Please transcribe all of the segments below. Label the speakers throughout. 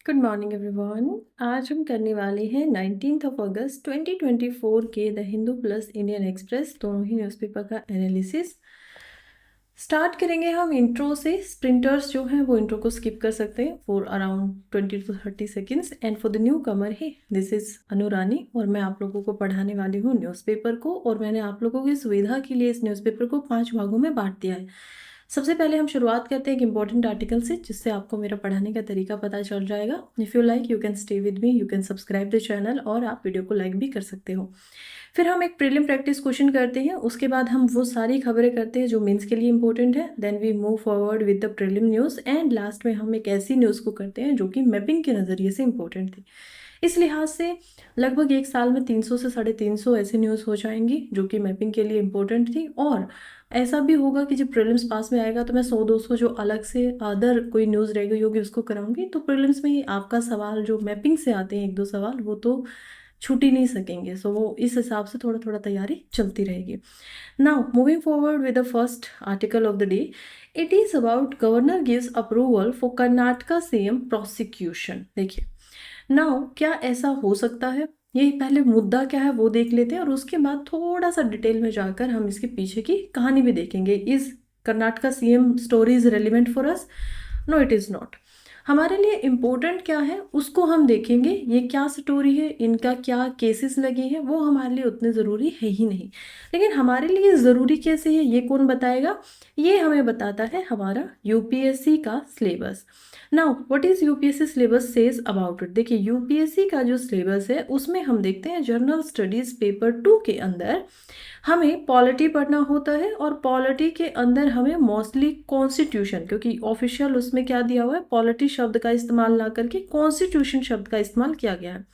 Speaker 1: Good morning everyone. आज हम करने वाले हैं 19 अगस्त 2024 के the Hindu plus Indian express दोनों ही न्यूज़पेपर का एनालिसिस। स्टार्ट करेंगे हम इंट्रो से। स्प्रिंटर्स जो हैं वो इंट्रो को स्किप कर सकते हैं for around 20 to 30 seconds. And for the newcomer है, दिस इज़ अनुरानी और मैं आप लोगों को पढ़ाने वाली हूँ न्यूज़पेपर को। और मैंने आप लोगों की सुविधा के लिए इस न्यूज़पेपर को 5 भागों में बांट दिया है। सबसे पहले हम शुरुआत करते हैं एक इंपॉर्टेंट आर्टिकल से, जिससे आपको मेरा पढ़ाने का तरीका पता चल जाएगा। If you like you can stay with me, you can subscribe the channel और आप वीडियो को लाइक भी कर सकते हो। फिर हम एक प्रीलिम प्रैक्टिस क्वेश्चन करते हैं, उसके बाद हम वो सारी खबरें करते हैं जो मेंस के लिए इंपॉर्टेंट है। Then we move forward with the prelim news and last में हम एक ऐसी न्यूज़ को करते हैं जो कि मैपिंग के नज़रिए से इंपॉर्टेंट थी। इस लिहाज से लगभग एक साल में 300 से 350 ऐसी न्यूज़ हो जाएंगी जो कि मैपिंग के लिए इंपॉर्टेंट थी। और ऐसा भी होगा कि जब प्रीलिम्स पास में आएगा तो मैं 100-200 जो अलग से अदर कोई न्यूज़ रह गई होगी उसको कराऊंगी। तो प्रीलिम्स में ही आपका सवाल जो मैपिंग से आते हैं 1-2 सवाल वो तो छूट ही नहीं सकेंगे। सो वो इस हिसाब से थोड़ा थोड़ा तैयारी चलती रहेगी। Now moving forward with the first article of the day, it is about governor gives approval for Karnataka CM prosecution. देखिए नाउ क्या ऐसा हो सकता है, ये पहले मुद्दा क्या है वो देख लेते हैं और उसके बाद थोड़ा सा डिटेल में जाकर हम इसके पीछे की कहानी भी देखेंगे। Is Karnataka CM story is relevant for us? No, it is not. हमारे लिए इम्पोर्टेंट क्या है उसको हम देखेंगे। ये क्या स्टोरी है, इनका क्या केसेस लगे हैं, वो हमारे लिए उतने ज़रूरी है ही नहीं। लेकिन हमारे लिए ज़रूरी कैसे है ये कौन बताएगा? ये हमें बताता है हमारा यूपीएससी का syllabus. Now what is UPSC syllabus says about it? देखिए यूपीएससी का जो सिलेबस है उसमें हम देखते हैं जनरल स्टडीज पेपर 2 के अंदर हमें पॉलिटी पढ़ना होता है और पॉलिटी के अंदर हमें मोस्टली कॉन्स्टिट्यूशन, क्योंकि ऑफिशियल उसमें क्या दिया हुआ है, पॉलिटी शब्द का इस्तेमाल ना करके कॉन्स्टिट्यूशन शब्द का इस्तेमाल किया गया है।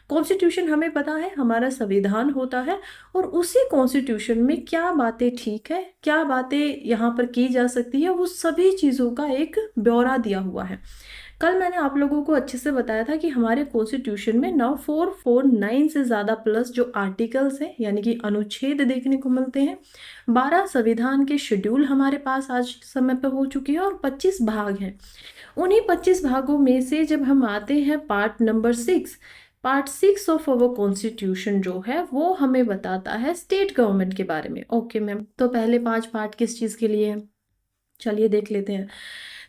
Speaker 1: कॉन्स्टिट्यूशन हमें पता है हमारा संविधान होता है और उसी कॉन्स्टिट्यूशन में क्या बातें ठीक है, क्या बातें यहाँ पर की जा सकती है, वो सभी चीज़ों का एक ब्यौरा दिया हुआ है। कल मैंने आप लोगों को अच्छे से बताया था कि हमारे कॉन्स्टिट्यूशन में नाउ 449 से ज़्यादा प्लस जो आर्टिकल्स हैं यानी कि अनुच्छेद देखने को मिलते हैं। 12 संविधान के शेड्यूल हमारे पास आज समय पर हो चुके हैं और 25 भाग हैं। उन्हीं 25 भागों में से जब हम आते हैं part number 6, part 6 of our constitution जो है वो हमें बताता है स्टेट गवर्नमेंट के बारे में। ओके मैम, तो पहले 5 पार्ट किस चीज़ के लिए है, चलिए देख लेते हैं।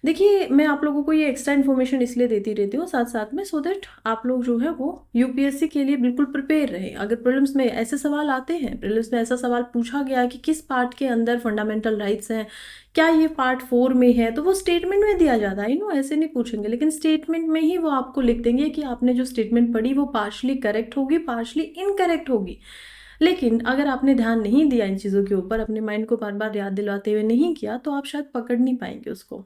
Speaker 1: देखिए मैं आप लोगों को ये एक्स्ट्रा इन्फॉर्मेशन इसलिए देती रहती हूँ साथ साथ में, सो दैट आप लोग जो है वो यूपीएससी के लिए बिल्कुल प्रिपेयर रहे। अगर प्रीलिम्स में ऐसे सवाल आते हैं, प्रीलिम्स में ऐसा सवाल पूछा गया है कि किस पार्ट के अंदर फंडामेंटल राइट्स हैं, क्या ये पार्ट 4 में है, तो वो स्टेटमेंट में दिया जाता है। नो ऐसे नहीं पूछेंगे, लेकिन स्टेटमेंट में ही वो आपको लिख देंगे कि आपने जो स्टेटमेंट पढ़ी वो पार्शली करेक्ट होगी, पार्शली इनकरेक्ट होगी। लेकिन अगर आपने ध्यान नहीं दिया इन चीज़ों के ऊपर, अपने माइंड को बार बार याद दिलाते हुए नहीं किया, तो आप शायद पकड़ नहीं पाएंगे उसको।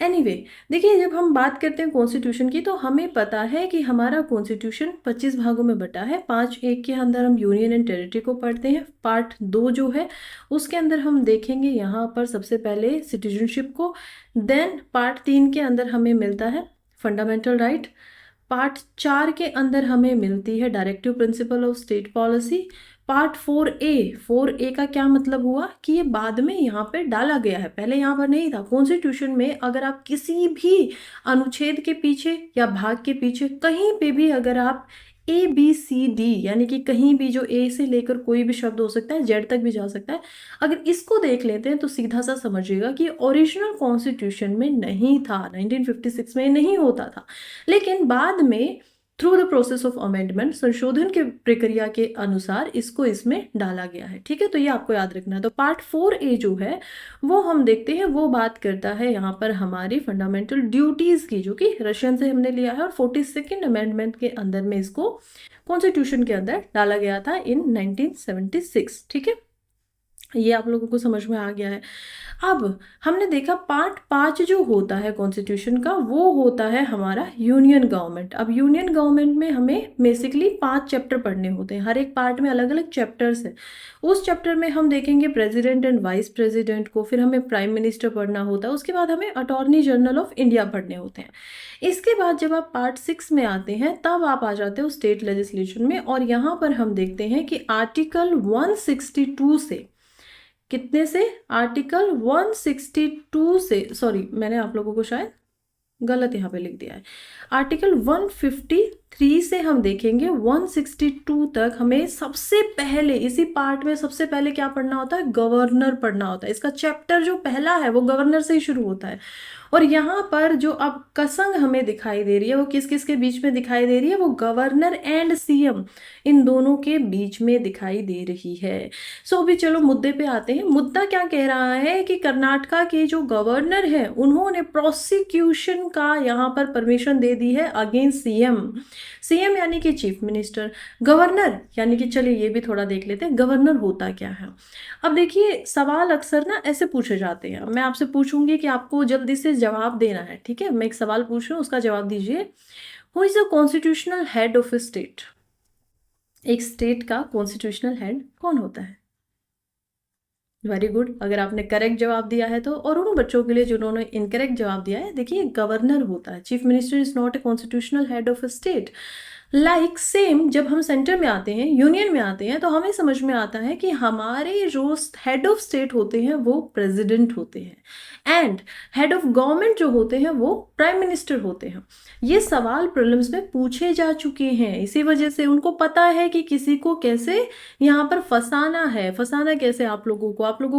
Speaker 1: एनीवे देखिए जब हम बात करते हैं कॉन्स्टिट्यूशन की तो हमें पता है कि हमारा कॉन्स्टिट्यूशन 25 भागों में बटा है। 5(1) के अंदर हम यूनियन एंड टेरिटरी को पढ़ते हैं। पार्ट 2 जो है उसके अंदर हम देखेंगे यहाँ पर सबसे पहले सिटीजनशिप को। देन पार्ट 3 के अंदर हमें मिलता है फंडामेंटल राइट। पार्ट 4 के अंदर हमें मिलती है directive principle of state policy. Part 4A का क्या मतलब हुआ कि ये बाद में यहाँ पे डाला गया है, पहले यहाँ पर नहीं था। कॉन्स्टिट्यूशन में अगर आप किसी भी अनुच्छेद के पीछे या भाग के पीछे कहीं पे भी अगर आप ABCD यानी कि कहीं भी जो A से लेकर कोई भी शब्द हो सकता है Z तक भी जा सकता है, अगर इसको देख लेते हैं तो सीधा सा समझिएगा कि ओरिजिनल कॉन्स्टिट्यूशन में नहीं था, 1956 में नहीं होता था। लेकिन बाद में through the process of amendment, संशोधन के प्रक्रिया के अनुसार इसको इसमें डाला गया है। ठीक है, तो ये आपको याद रखना है। तो पार्ट 4A जो है वो हम देखते हैं, वो बात करता है यहाँ पर हमारी फंडामेंटल ड्यूटीज की, जो कि रशियन से हमने लिया है और 42nd अमेंडमेंट के अंदर में इसको कॉन्स्टिट्यूशन के अंदर डाला गया था इन 1976। ठीक है, ये आप लोगों को समझ में आ गया है। अब हमने देखा पार्ट 5 जो होता है कॉन्स्टिट्यूशन का वो होता है हमारा यूनियन गवर्नमेंट। अब यूनियन गवर्नमेंट में हमें बेसिकली 5 चैप्टर पढ़ने होते हैं, हर एक पार्ट में अलग अलग चैप्टर्स हैं। उस चैप्टर में हम देखेंगे प्रेसिडेंट एंड वाइस प्रेसिडेंट को, फिर हमें प्राइम मिनिस्टर पढ़ना होता है, उसके बाद हमें अटॉर्नी जनरल ऑफ इंडिया पढ़ने होते हैं। इसके बाद जब आप पार्ट 6 में आते हैं तब आप आ जाते हो स्टेट लेजिस्लेशन में, और यहाँ पर हम देखते हैं कि आर्टिकल 162 से, कितने से, आर्टिकल 162 से, सॉरी मैंने आप लोगों को शायद गलत यहाँ पे लिख दिया है। आर्टिकल 153 से हम देखेंगे 162 तक हमें सबसे पहले इसी पार्ट में सबसे पहले क्या पढ़ना होता है, गवर्नर पढ़ना होता है। इसका चैप्टर जो पहला है वो गवर्नर से ही शुरू होता है। और यहाँ पर जो अब कसंग हमें दिखाई दे रही है वो किस किस के बीच में दिखाई दे रही है, वो गवर्नर एंड सीएम इन दोनों के बीच में दिखाई दे रही है। सो अभी चलो मुद्दे पे आते हैं। मुद्दा क्या कह रहा है कि कर्नाटका के जो गवर्नर है उन्होंने प्रोसिक्यूशन का यहाँ पर परमिशन दे दी है अगेंस्ट सीएम। सीएम यानी कि चीफ मिनिस्टर, गवर्नर यानी कि चलिए ये भी थोड़ा देख लेते हैं गवर्नर होता क्या है। अब देखिए सवाल अक्सर ना ऐसे पूछे जाते हैं, मैं आपसे पूछूंगी कि आपको जल्दी से जवाब देना है, ठीक है। मैं एक सवाल पूछ रही हूँ, उसका जवाब दीजिए। Who is the constitutional head of A state? एक स्टेट का कॉन्स्टिट्यूशनल हेड कौन होता है? वेरी गुड, अगर आपने करेक्ट जवाब दिया है तो। और उन बच्चों के लिए जिन्होंने इनकरेक्ट जवाब दिया है, देखिए गवर्नर होता है। Chief minister is not a constitutional head of A state. Like same जब हम सेंटर में आते हैं, यूनियन में आते हैं, तो हमें समझ में आता है कि हमारे जो हेड ऑफ स्टेट होते हैं वो प्रेसिडेंट होते हैं एंड हेड ऑफ गवर्नमेंट जो होते हैं वो प्राइम मिनिस्टर होते हैं। ये सवाल प्रीलिम्स में पूछे जा चुके हैं, इसी वजह से उनको पता है कि किसी को कैसे यहाँ पर फंसाना है, फंसाना कैसे आप लोगों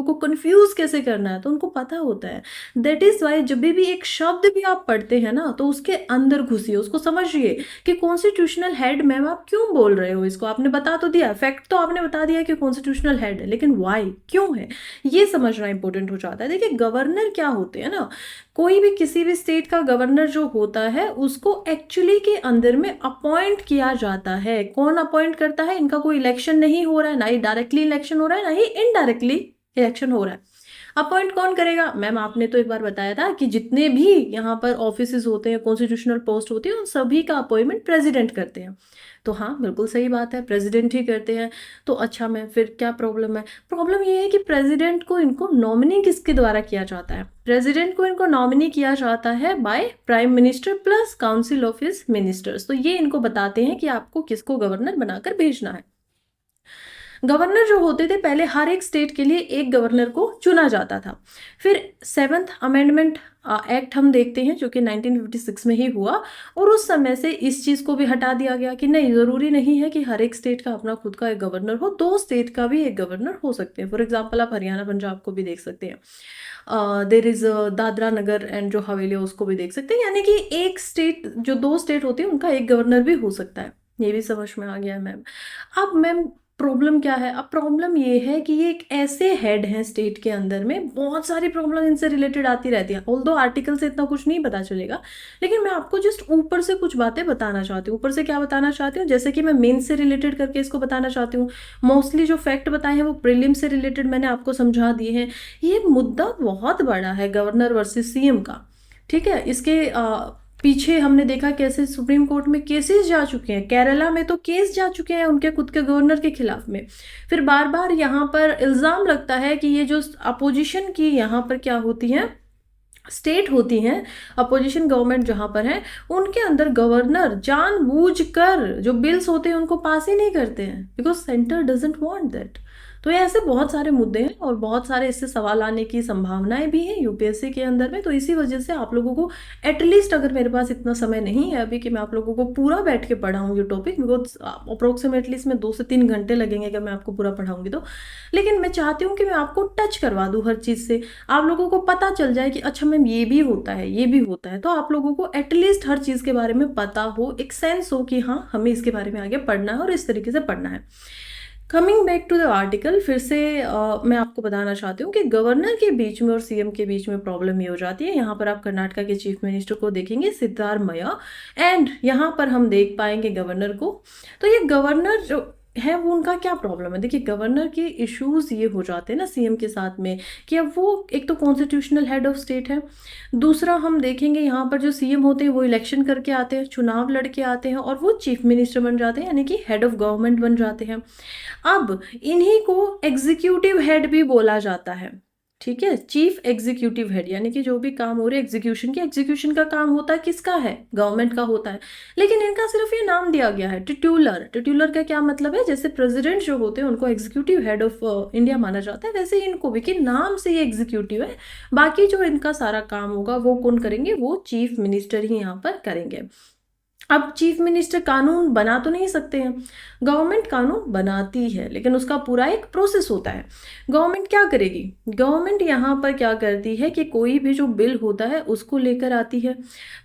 Speaker 1: को कंफ्यूज कैसे करना है, तो उनको पता होता है। दैट इज वाई जब भी एक शब्द भी आप पढ़ते हैं ना तो उसके अंदर घुसिए, उसको समझिए कि कॉन्स्टिट्यूशनल हेड मैम आप क्यों बोल रहे हो इसको। आपने बता तो दिया, फैक्ट तो आपने बता दिया कि कॉन्स्टिट्यूशनल हेड है, लेकिन वाई, क्यों है, ये समझना इंपॉर्टेंट हो जाता है। देखिए गवर्नर क्या होते हैं ना, कोई भी किसी भी स्टेट का गवर्नर जो होता है उसको एक्चुअली के अंदर में अपॉइंट किया जाता है। कौन अपॉइंट करता है? इनका कोई इलेक्शन नहीं हो रहा है, ना ही डायरेक्टली इलेक्शन हो रहा है, ना ही इनडायरेक्टली इलेक्शन हो रहा है। अपॉइंट कौन करेगा? मैम आपने तो एक बार बताया था कि जितने भी यहाँ पर ऑफिसेज होते हैं, कॉन्स्टिट्यूशनल पोस्ट होती है, उन सभी का अपॉइंटमेंट प्रेसिडेंट करते हैं। तो हाँ बिल्कुल सही बात है, प्रेसिडेंट ही करते हैं। तो अच्छा मैं फिर क्या प्रॉब्लम है? प्रॉब्लम ये है कि प्रेसिडेंट को इनको नॉमिनी किसके द्वारा किया जाता है? प्रेसिडेंट को इनको नॉमिनी किया जाता है by prime minister plus council of his ministers. तो ये इनको बताते हैं कि आपको किसको गवर्नर बनाकर भेजना है। गवर्नर जो होते थे पहले हर एक स्टेट के लिए एक गवर्नर को चुना जाता था। फिर 7th अमेंडमेंट एक्ट हम देखते हैं जो कि 1956 में ही हुआ, और उस समय से इस चीज़ को भी हटा दिया गया कि नहीं, ज़रूरी नहीं है कि हर एक स्टेट का अपना खुद का एक गवर्नर हो, 2 स्टेट का भी एक गवर्नर हो सकते हैं। फॉर एग्जाम्पल आप हरियाणा पंजाब को भी देख सकते हैं, there is Dadra Nagar and जो हवेली है उसको भी देख सकते हैं। यानी कि एक स्टेट, जो 2 स्टेट होती है उनका एक गवर्नर भी हो सकता है। ये भी समझ में आ गया है मैम। अब मैम प्रॉब्लम क्या है? अब प्रॉब्लम ये है कि ये एक ऐसे हेड हैं स्टेट के अंदर में, बहुत सारी प्रॉब्लम इनसे रिलेटेड आती रहती है। ऑल्दो आर्टिकल से इतना कुछ नहीं पता चलेगा, लेकिन मैं आपको जस्ट ऊपर से कुछ बातें बताना चाहती हूँ। ऊपर से क्या बताना चाहती हूँ? जैसे कि मैं मेन से रिलेटेड करके इसको बताना चाहती हूँ। मोस्टली जो फैक्ट बताए हैं वो प्रीलिम से रिलेटेड मैंने आपको समझा दिए हैं। ये मुद्दा बहुत बड़ा है गवर्नर वर्सेस सीएम का, ठीक है। इसके पीछे हमने देखा कैसे सुप्रीम कोर्ट में केसेस जा चुके हैं, केरला में तो केस जा चुके हैं उनके खुद के गवर्नर के खिलाफ में। फिर बार बार यहाँ पर इल्ज़ाम लगता है कि ये जो अपोजिशन की यहाँ पर क्या होती हैं, स्टेट होती हैं, अपोजिशन गवर्नमेंट जहाँ पर है, उनके अंदर गवर्नर जानबूझकर जो बिल्स होते हैं उनको पास ही नहीं करते हैं, because centre doesn't want that. तो ये ऐसे बहुत सारे मुद्दे हैं और बहुत सारे इससे सवाल आने की संभावनाएं भी हैं यूपीएससी के अंदर में। तो इसी वजह से आप लोगों को एटलीस्ट, अगर मेरे पास इतना समय नहीं है अभी कि मैं आप लोगों को पूरा बैठ के पढ़ाऊंगी टॉपिक, बिकॉज अप्रोक्सीमेटली इसमें 2 से 3 घंटे लगेंगे अगर मैं आपको पूरा पढ़ाऊंगी तो, लेकिन मैं चाहती हूँ कि मैं आपको टच करवा दूँ हर चीज़ से, आप लोगों को पता चल जाए कि अच्छा मैम ये भी होता है, ये भी होता है। तो आप लोगों को एटलीस्ट हर चीज़ के बारे में पता हो, एक सेंस हो कि हाँ हमें इसके बारे में आगे पढ़ना है और इस तरीके से पढ़ना है। Coming back to the article, फिर से मैं आपको बताना चाहती हूँ कि गवर्नर के बीच में और सीएम के बीच में प्रॉब्लम ये हो जाती है। यहाँ पर आप कर्नाटका के चीफ मिनिस्टर को देखेंगे सिद्धारमैया, एंड यहाँ पर हम देख पाएंगे गवर्नर को। तो ये गवर्नर जो है वो उनका क्या प्रॉब्लम है? देखिए गवर्नर के इश्यूज ये हो जाते हैं ना सीएम के साथ में कि अब वो एक तो कॉन्स्टिट्यूशनल हेड ऑफ स्टेट है, दूसरा हम देखेंगे यहाँ पर जो सीएम होते हैं वो इलेक्शन करके आते हैं, चुनाव लड़के आते हैं और वो चीफ मिनिस्टर बन जाते हैं, यानी कि हेड ऑफ गवर्नमेंट बन जाते हैं। अब इन्हीं को एग्जीक्यूटिव हेड भी बोला जाता है। ठीक है, चीफ एग्जीक्यूटिव हेड, यानी कि जो भी काम हो रहे एग्जीक्यूशन का काम होता है किसका है, गवर्नमेंट का होता है, लेकिन इनका सिर्फ ये नाम दिया गया है टिट्यूलर का क्या मतलब है, जैसे प्रेसिडेंट जो होते हैं उनको एग्जीक्यूटिव हेड ऑफ इंडिया माना जाता है, वैसे इनको भी कि नाम से ये एग्जीक्यूटिव है, बाकी जो इनका सारा काम होगा वो कौन करेंगे, वो चीफ मिनिस्टर ही यहाँ पर करेंगे। अब चीफ मिनिस्टर कानून बना तो नहीं सकते हैं, गवर्नमेंट कानून बनाती है, लेकिन उसका पूरा एक प्रोसेस होता है। गवर्नमेंट क्या करेगी, गवर्नमेंट यहाँ पर क्या करती है कि कोई भी जो बिल होता है उसको लेकर आती है।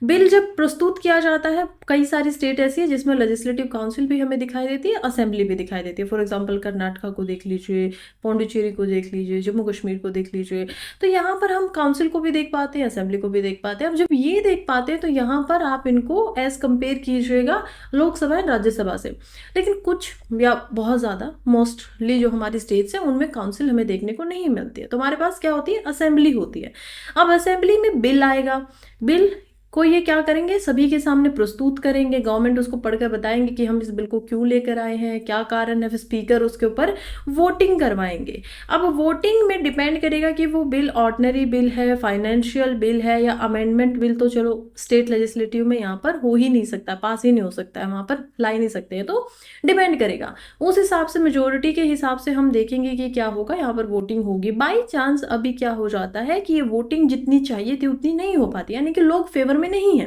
Speaker 1: बिल जब प्रस्तुत किया जाता है, कई सारी स्टेट ऐसी है जिसमें लेजिस्लेटिव काउंसिल भी हमें दिखाई देती है, असेंबली भी दिखाई देती है। फॉर एग्जाम्पल कर्नाटका को देख लीजिए, पौंडुचेरी को देख लीजिए, जम्मू कश्मीर को देख लीजिए, तो यहाँ पर हम काउंसिल को भी देख पाते हैं, असेंबली को भी देख पाते हैं। अब जब ये देख पाते हैं तो यहाँ पर आप इनको एज कंपेयर कीजिएगा लोकसभा एंड राज्यसभा से, लेकिन कुछ या बहुत ज़्यादा मोस्टली जो हमारी स्टेट्स हैं उनमें काउंसिल हमें देखने को नहीं मिलती है, तो हमारे पास क्या होती है, असेंबली होती है। अब असेंबली में बिल आएगा, बिल को ये क्या करेंगे, सभी के सामने प्रस्तुत करेंगे, गवर्नमेंट उसको पढ़कर बताएंगे कि हम इस बिल को क्यों लेकर आए हैं, क्या कारण है, फिर स्पीकर उसके ऊपर वोटिंग करवाएंगे। अब वोटिंग में डिपेंड करेगा कि वो बिल ऑर्डिनरी बिल है, फाइनेंशियल बिल है या अमेंडमेंट बिल, तो चलो स्टेट लेजिस्लेटिव में यहाँ पर हो ही नहीं सकता, पास ही नहीं हो सकता है, वहाँ पर ला ही नहीं सकते हैं, तो डिपेंड करेगा उस हिसाब से, मेजोरिटी के हिसाब से हम देखेंगे कि क्या होगा, यहाँ पर वोटिंग होगी। बाई चांस अभी क्या हो जाता है कि ये वोटिंग जितनी चाहिए थी उतनी नहीं हो पाती, यानी कि लोग फेवर में नहीं है,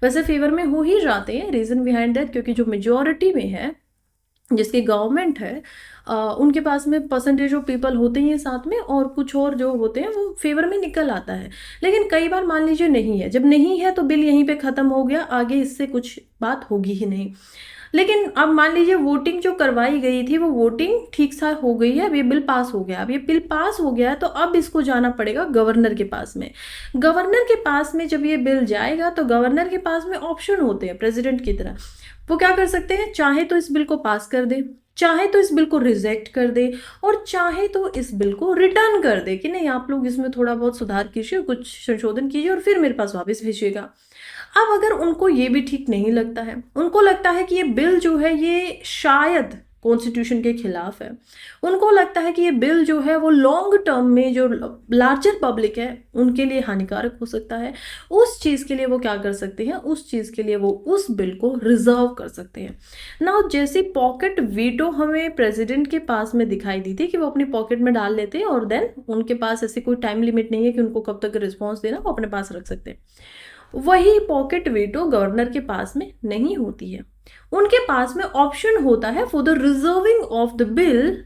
Speaker 1: वैसे फेवर में हो ही जाते हैं। रीजन बिहाइंड दैट, क्योंकि जो मेजॉरिटी में है, जिसकी गवर्नमेंट है, उनके पास में परसेंटेज ऑफ पीपल होते ही हैं साथ में, और कुछ और जो होते हैं वो फेवर में निकल आता है। लेकिन कई बार मान लीजिए नहीं है, जब नहीं है तो बिल यहीं पे खत्म हो गया, आगे इससे कुछ बात होगी ही नहीं। लेकिन अब मान लीजिए वोटिंग जो करवाई गई थी वो वोटिंग ठीक ठाक हो गई है, अब ये बिल पास हो गया, अब ये बिल पास हो गया है, तो अब इसको जाना पड़ेगा गवर्नर के पास में। गवर्नर के पास में जब ये बिल जाएगा तो गवर्नर के पास में ऑप्शन होते हैं प्रेसिडेंट की तरह, वो क्या कर सकते हैं, चाहे तो इस बिल को पास कर दे, चाहे तो इस बिल को रिजेक्ट कर दे, और चाहे तो इस बिल को रिटर्न कर दे कि नहीं आप लोग इसमें थोड़ा बहुत सुधार कीजिए, कुछ संशोधन कीजिए और फिर मेरे पास वापस भेजिएगा। अब अगर उनको ये भी ठीक नहीं लगता है, उनको लगता है कि ये बिल जो है ये शायद कॉन्स्टिट्यूशन के खिलाफ है, उनको लगता है कि ये बिल जो है वो लॉन्ग टर्म में जो लार्जर पब्लिक है उनके लिए हानिकारक हो सकता है, उस चीज़ के लिए वो क्या कर सकते हैं, उस चीज़ के लिए वो उस बिल को रिजर्व कर सकते हैं। नाउ जैसे पॉकेट वीटो हमें प्रेसिडेंट के पास में दिखाई दी थी कि वो अपनी पॉकेट में डाल लेते हैं और देन उनके पास ऐसी कोई टाइम लिमिट नहीं है कि उनको कब तक रिस्पॉन्स देना, वो अपने पास रख सकते हैं। वही पॉकेट वीटो गवर्नर के पास में नहीं होती है, उनके पास में ऑप्शन होता है for the reserving of the bill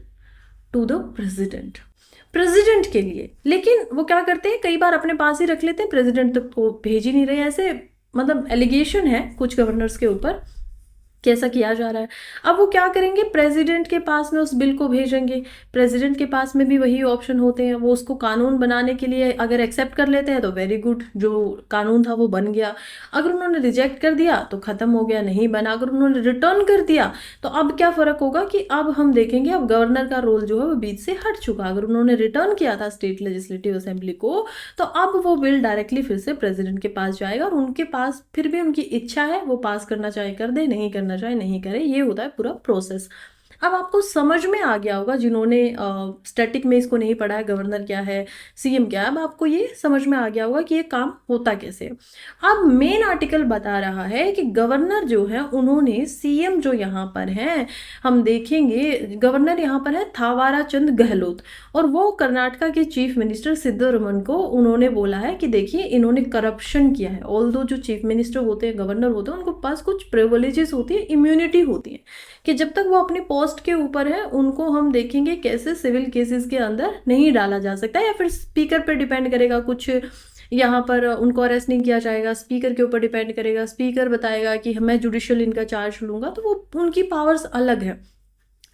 Speaker 1: to the president के लिए। लेकिन वो क्या करते हैं, कई बार अपने पास ही रख लेते हैं, प्रेसिडेंट तक को भेज ही नहीं रहे, ऐसे मतलब एलिगेशन है कुछ गवर्नर्स के ऊपर कैसा किया जा रहा है। अब वो क्या करेंगे, प्रेसिडेंट के पास में उस बिल को भेजेंगे, प्रेसिडेंट के पास में भी वही ऑप्शन होते हैं, वो उसको कानून बनाने के लिए अगर एक्सेप्ट कर लेते हैं तो वेरी गुड, जो कानून था वो बन गया, अगर उन्होंने रिजेक्ट कर दिया तो खत्म हो गया, नहीं बना, अगर उन्होंने रिटर्न कर दिया तो अब क्या फ़र्क होगा कि अब हम देखेंगे अब गवर्नर का रोल जो है वो बीच से हट चुका। अगर उन्होंने रिटर्न किया था स्टेट लेजिस्लेटिव असेंबली को, तो अब वो बिल डायरेक्टली फिर से प्रेसिडेंट के पास जाएगा, और उनके पास फिर भी उनकी इच्छा है, वो पास करना चाहे कर दे, नहीं करना चाहे नहीं करे, ये होता है पूरा प्रोसेस। अब आपको समझ में आ गया होगा जिन्होंने स्टैटिक में इसको नहीं पढ़ा है, गवर्नर क्या है, सीएम क्या है, अब आपको ये समझ में आ गया होगा कि ये काम होता कैसे है। अब मेन आर्टिकल बता रहा है कि गवर्नर जो है उन्होंने सीएम जो यहाँ पर है, हम देखेंगे गवर्नर यहाँ पर है थावारा चंद गहलोत, और वो कर्नाटका के चीफ मिनिस्टर सिद्धरमन को उन्होंने बोला है कि देखिए इन्होंने करप्शन किया है। ऑल्दो जो चीफ मिनिस्टर होते हैं, गवर्नर होते हैं, उनको पास कुछ प्रिविलेजेस होती है, इम्यूनिटी होती है, कि जब तक वो अपनी पोस्ट के ऊपर है उनको हम देखेंगे कैसे सिविल केसेस के अंदर नहीं डाला जा सकता, या फिर स्पीकर पर डिपेंड करेगा, कुछ यहाँ पर उनको अरेस्ट नहीं किया जाएगा, स्पीकर के ऊपर डिपेंड करेगा, स्पीकर बताएगा कि मैं जुडिशियल इनका चार्ज लूँगा, तो वो उनकी पावर्स अलग है।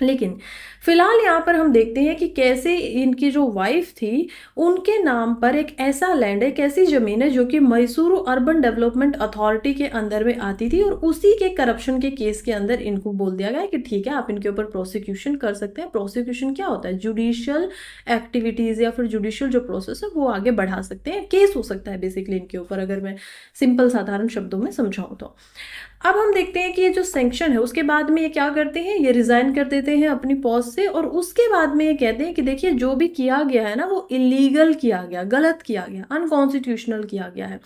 Speaker 1: लेकिन फिलहाल यहाँ पर हम देखते हैं कि कैसे इनकी जो वाइफ थी उनके नाम पर एक ऐसा लैंड है, एक ऐसी ज़मीन है जो कि मैसूरू अर्बन डेवलपमेंट अथॉरिटी के अंदर में आती थी, और उसी के करप्शन के केस के अंदर इनको बोल दिया गया है कि ठीक है आप इनके ऊपर प्रोसिक्यूशन कर सकते हैं। प्रोसिक्यूशन क्या होता है, जुडिशियल एक्टिविटीज़ या फिर जुडिशियल जो प्रोसेस है वो आगे बढ़ा सकते हैं, केस हो सकता है बेसिकली इनके ऊपर, अगर मैं सिंपल साधारण शब्दों में समझाऊँ तो। अब हम देखते हैं कि ये जो सैंक्शन है उसके बाद में ये क्या करते हैं, ये रिजाइन कर देते हैं अपनी पोस्ट से, और उसके बाद में ये कहते हैं कि देखिए जो भी किया गया है ना वो इलीगल किया गया, गलत किया गया, अनकॉन्स्टिट्यूशनल किया गया है।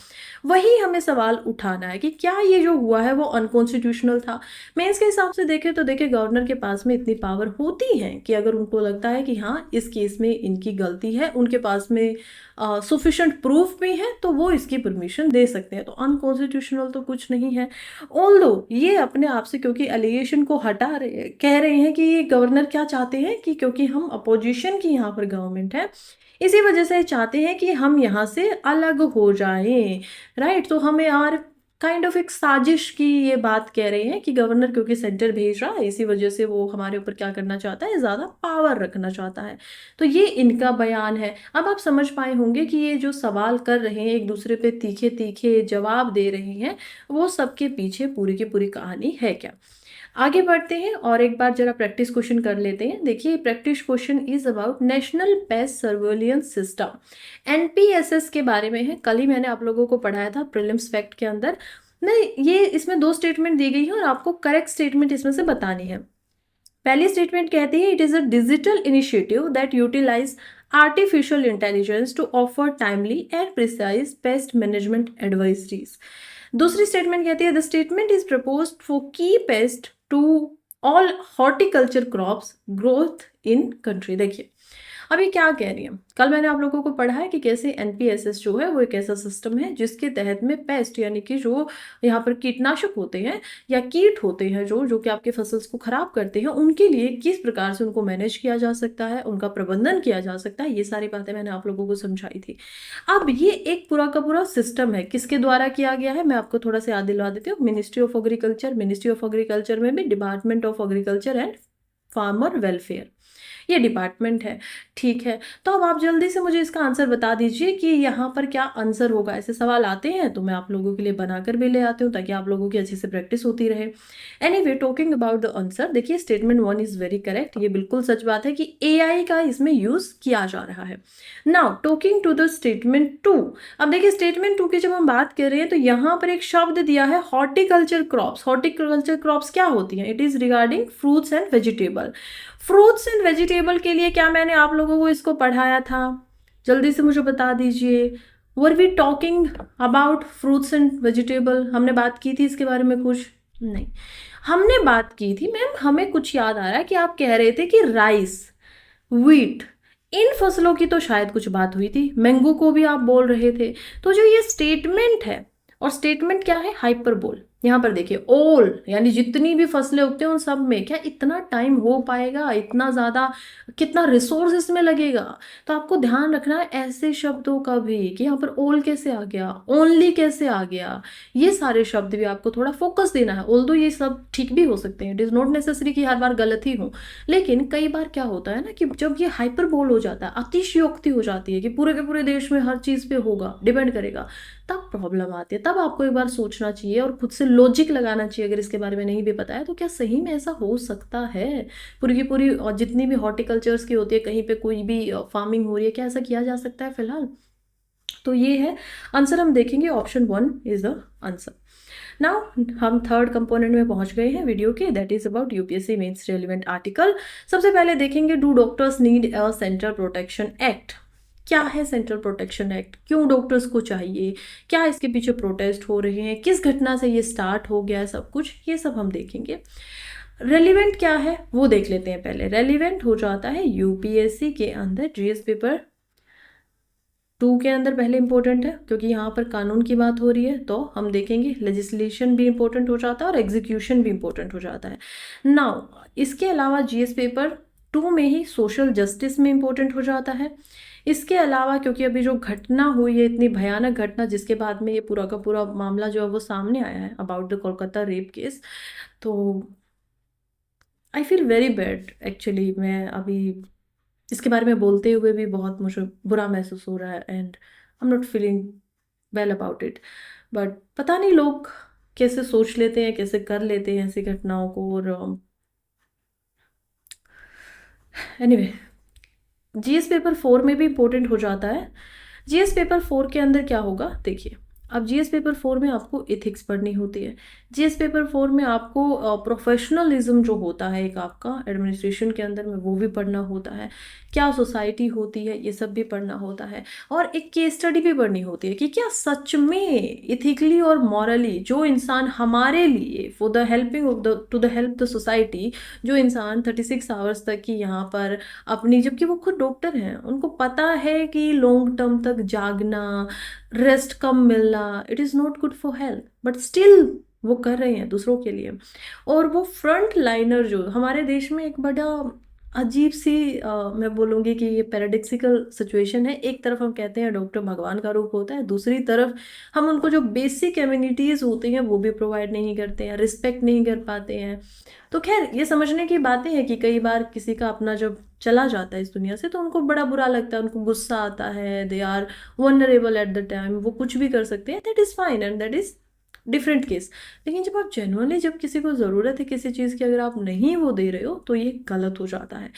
Speaker 1: वही हमें सवाल उठाना है कि क्या ये जो हुआ है वो अनकॉन्स्टिट्यूशनल था। मेंस के हिसाब से देखें तो देखिए गवर्नर के पास में इतनी पावर होती है कि अगर उनको लगता है कि हाँ इस केस में इनकी गलती है, उनके पास में सफिशेंट प्रूफ भी है, तो वो इसकी परमिशन दे सकते हैं। तो अनकॉन्स्टिट्यूशनल तो कुछ नहीं है। ऑल्दो ये अपने आप से क्योंकि एलिगेशन को हटा रहे, कह रहे हैं कि ये गवर्नर क्या चाहते हैं कि क्योंकि हम अपोजिशन की यहाँ पर गवर्नमेंट है, इसी वजह से चाहते हैं कि हम यहाँ से अलग हो जाएं, राइट। तो हमें यार काइंड ऑफ एक साजिश की ये बात कह रहे हैं कि गवर्नर क्योंकि सेंटर भेज रहा है इसी वजह से वो हमारे ऊपर क्या करना चाहता है, ज़्यादा पावर रखना चाहता है। तो ये इनका बयान है। अब आप समझ पाए होंगे कि ये जो सवाल कर रहे हैं, एक दूसरे पे तीखे तीखे जवाब दे रहे हैं, वो सबके पीछे पूरी की पूरी कहानी है क्या। आगे बढ़ते हैं और एक बार जरा प्रैक्टिस क्वेश्चन कर लेते हैं। देखिए practice question is about national pest surveillance system, NPSS के बारे में है। कल ही मैंने आप लोगों को पढ़ाया था प्रीलिम्स फैक्ट के अंदर। नहीं, ये इसमें 2 स्टेटमेंट दी गई है और आपको करेक्ट स्टेटमेंट इसमें से बतानी है। पहली स्टेटमेंट कहती है it is a digital initiative that utilize artificial intelligence to offer timely and precise pest management advisories. दूसरी स्टेटमेंट कहती है the statement is proposed for key pest to all horticulture crops growth in country. देखिए अब ये क्या कह रही है, कल मैंने आप लोगों को पढ़ा है कि कैसे एनपीएसएस जो है वो एक ऐसा सिस्टम है जिसके तहत में पेस्ट यानी कि जो यहाँ पर कीटनाशक होते हैं या कीट होते हैं जो जो कि आपके फसल्स को खराब करते हैं, उनके लिए किस प्रकार से उनको मैनेज किया जा सकता है, उनका प्रबंधन किया जा सकता है, ये सारी बातें मैंने आप लोगों को समझाई थी। अब ये एक पूरा का पूरा सिस्टम है, किसके द्वारा किया गया है मैं आपको थोड़ा सा याद दिलवा देती हूँ। Ministry of agriculture, ministry of agriculture में भी department of agriculture and farmer welfare, ये डिपार्टमेंट है, ठीक है। तो अब आप जल्दी से मुझे इसका आंसर बता दीजिए कि यहाँ पर क्या आंसर होगा। ऐसे सवाल आते हैं तो मैं आप लोगों के लिए बनाकर भी ले आती हूँ ताकि आप लोगों की अच्छे से प्रैक्टिस होती रहे। Anyway talking about the answer, देखिए स्टेटमेंट 1 इज वेरी करेक्ट, ये बिल्कुल सच बात है कि एआई का इसमें यूज किया जा रहा है। Now talking to the statement 2, अब देखिए स्टेटमेंट 2 की जब हम बात कर रहे हैं तो यहाँ पर एक शब्द दिया है हॉर्टिकल्चर क्रॉप्स। हॉर्टिकल्चर क्रॉप्स क्या होती हैं, it is regarding fruits and vegetable. Fruits and vegetable के लिए क्या मैंने आप लोगों को इसको पढ़ाया था, जल्दी से मुझे बता दीजिए। Were we talking about fruits and vegetable, हमने बात की थी इसके बारे में कुछ नहीं, हमने बात की थी मैम, हमें कुछ याद आ रहा है कि आप कह रहे थे कि राइस, व्हीट, इन फसलों की तो शायद कुछ बात हुई थी, मैंगो को भी आप बोल रहे थे। तो जो ये स्टेटमेंट है, और स्टेटमेंट क्या है, हाइपरबोल। यहाँ पर देखिए ऑल यानी जितनी भी फसलें उगते हैं उन सब में क्या इतना टाइम हो पाएगा, इतना ज़्यादा कितना रिसोर्स इसमें लगेगा। तो आपको ध्यान रखना है ऐसे शब्दों का भी कि यहाँ पर ऑल कैसे आ गया, ओनली कैसे आ गया, ये सारे शब्द भी आपको थोड़ा फोकस देना है। ऑल्दो ये सब ठीक भी हो सकते हैं, इट इज़ नॉट नेसेसरी कि हर बार गलत ही हो, लेकिन कई बार क्या होता है ना कि जब ये हाइपरबोल हो जाता है, अतिशयोक्ति हो जाती है कि पूरे के पूरे देश में हर चीज़ पे होगा, डिपेंड करेगा, तब प्रॉब्लम आती है। तब आपको एक बार सोचना चाहिए और खुद से लॉजिक लगाना चाहिए। अगर इसके बारे में नहीं भी पता है तो क्या सही में ऐसा हो सकता है, पूरी की पूरी जितनी भी हॉर्टिकल्चर्स की होती है, कहीं पे कोई भी फार्मिंग हो रही है, क्या ऐसा किया जा सकता है फिलहाल। तो ये है आंसर, हम देखेंगे option 1 is the answer. Now हम थर्ड कंपोनेंट में पहुंच गए हैं वीडियो के, that is about UPSC mains relevant article. सबसे पहले देखेंगे do doctors need a central protection act. क्या है सेंट्रल प्रोटेक्शन एक्ट, क्यों डॉक्टर्स को चाहिए, क्या इसके पीछे प्रोटेस्ट हो रहे हैं, किस घटना से ये स्टार्ट हो गया है, सब कुछ ये सब हम देखेंगे। रेलिवेंट क्या है वो देख लेते हैं पहले। रेलिवेंट हो जाता है यूपीएससी के अंदर जीएस पेपर 2 के अंदर पहले इंपॉर्टेंट है क्योंकि यहाँ पर कानून की बात हो रही है, तो हम देखेंगे लेजिस्लेशन भी इंपॉर्टेंट हो जाता है और एग्जीक्यूशन भी इंपॉर्टेंट हो जाता है। नाउ इसके अलावा जीएस पेपर 2 में ही सोशल जस्टिस में इंपॉर्टेंट हो जाता है। इसके अलावा क्योंकि अभी जो घटना हुई है, इतनी भयानक घटना जिसके बाद में ये पूरा का पूरा मामला जो है वो सामने आया है about the Kolkata rape case, तो I feel very bad actually. मैं अभी इसके बारे में बोलते हुए भी बहुत मुझे बुरा महसूस हो रहा है and I am not feeling well about it. But पता नहीं लोग कैसे सोच लेते हैं, कैसे कर लेते हैं ऐसी घटनाओं को। और एनीवे जीएस पेपर 4 में भी इंपॉर्टेंट हो जाता है। जीएस पेपर 4 के अंदर क्या होगा देखिए, अब जीएस पेपर 4 में आपको एथिक्स पढ़नी होती है। जीएस पेपर 4 में आपको प्रोफेशनलिज्म जो होता है एक आपका एडमिनिस्ट्रेशन के अंदर में, वो भी पढ़ना होता है। क्या सोसाइटी होती है, ये सब भी पढ़ना होता है। और एक केस स्टडी भी पढ़नी होती है कि क्या सच में इथिकली और मॉरली जो इंसान हमारे लिए for the helping of the two the help the society, जो इंसान 36 आवर्स तक की यहाँ पर अपनी, जबकि वो खुद डॉक्टर हैं, उनको पता है कि लॉन्ग टर्म तक जागना, रेस्ट कम मिलना, it is not good for health, but still वो कर रहे हैं दूसरों के लिए। और वो फ्रंट लाइनर जो हमारे देश में एक बड़ा अजीब सी मैं बोलूँगी कि ये पैराडॉक्सिकल सिचुएशन है। एक तरफ हम कहते हैं डॉक्टर भगवान का रूप होता है, दूसरी तरफ हम उनको जो बेसिक एम्यूनिटीज़ होती हैं वो भी प्रोवाइड नहीं करते हैं, रिस्पेक्ट नहीं कर पाते हैं। तो खैर ये समझने की बातें हैं कि कई बार किसी का अपना जब चला जाता है इस दुनिया से तो उनको बड़ा बुरा लगता है, उनको गुस्सा आता है, they are vulnerable at the time, वो कुछ भी कर सकते हैं, that is fine and that is different case. लेकिन जब आप जेन्युइनली, जब किसी को ज़रूरत है किसी चीज़ की, अगर आप नहीं वो दे रहे हो तो ये गलत हो जाता है।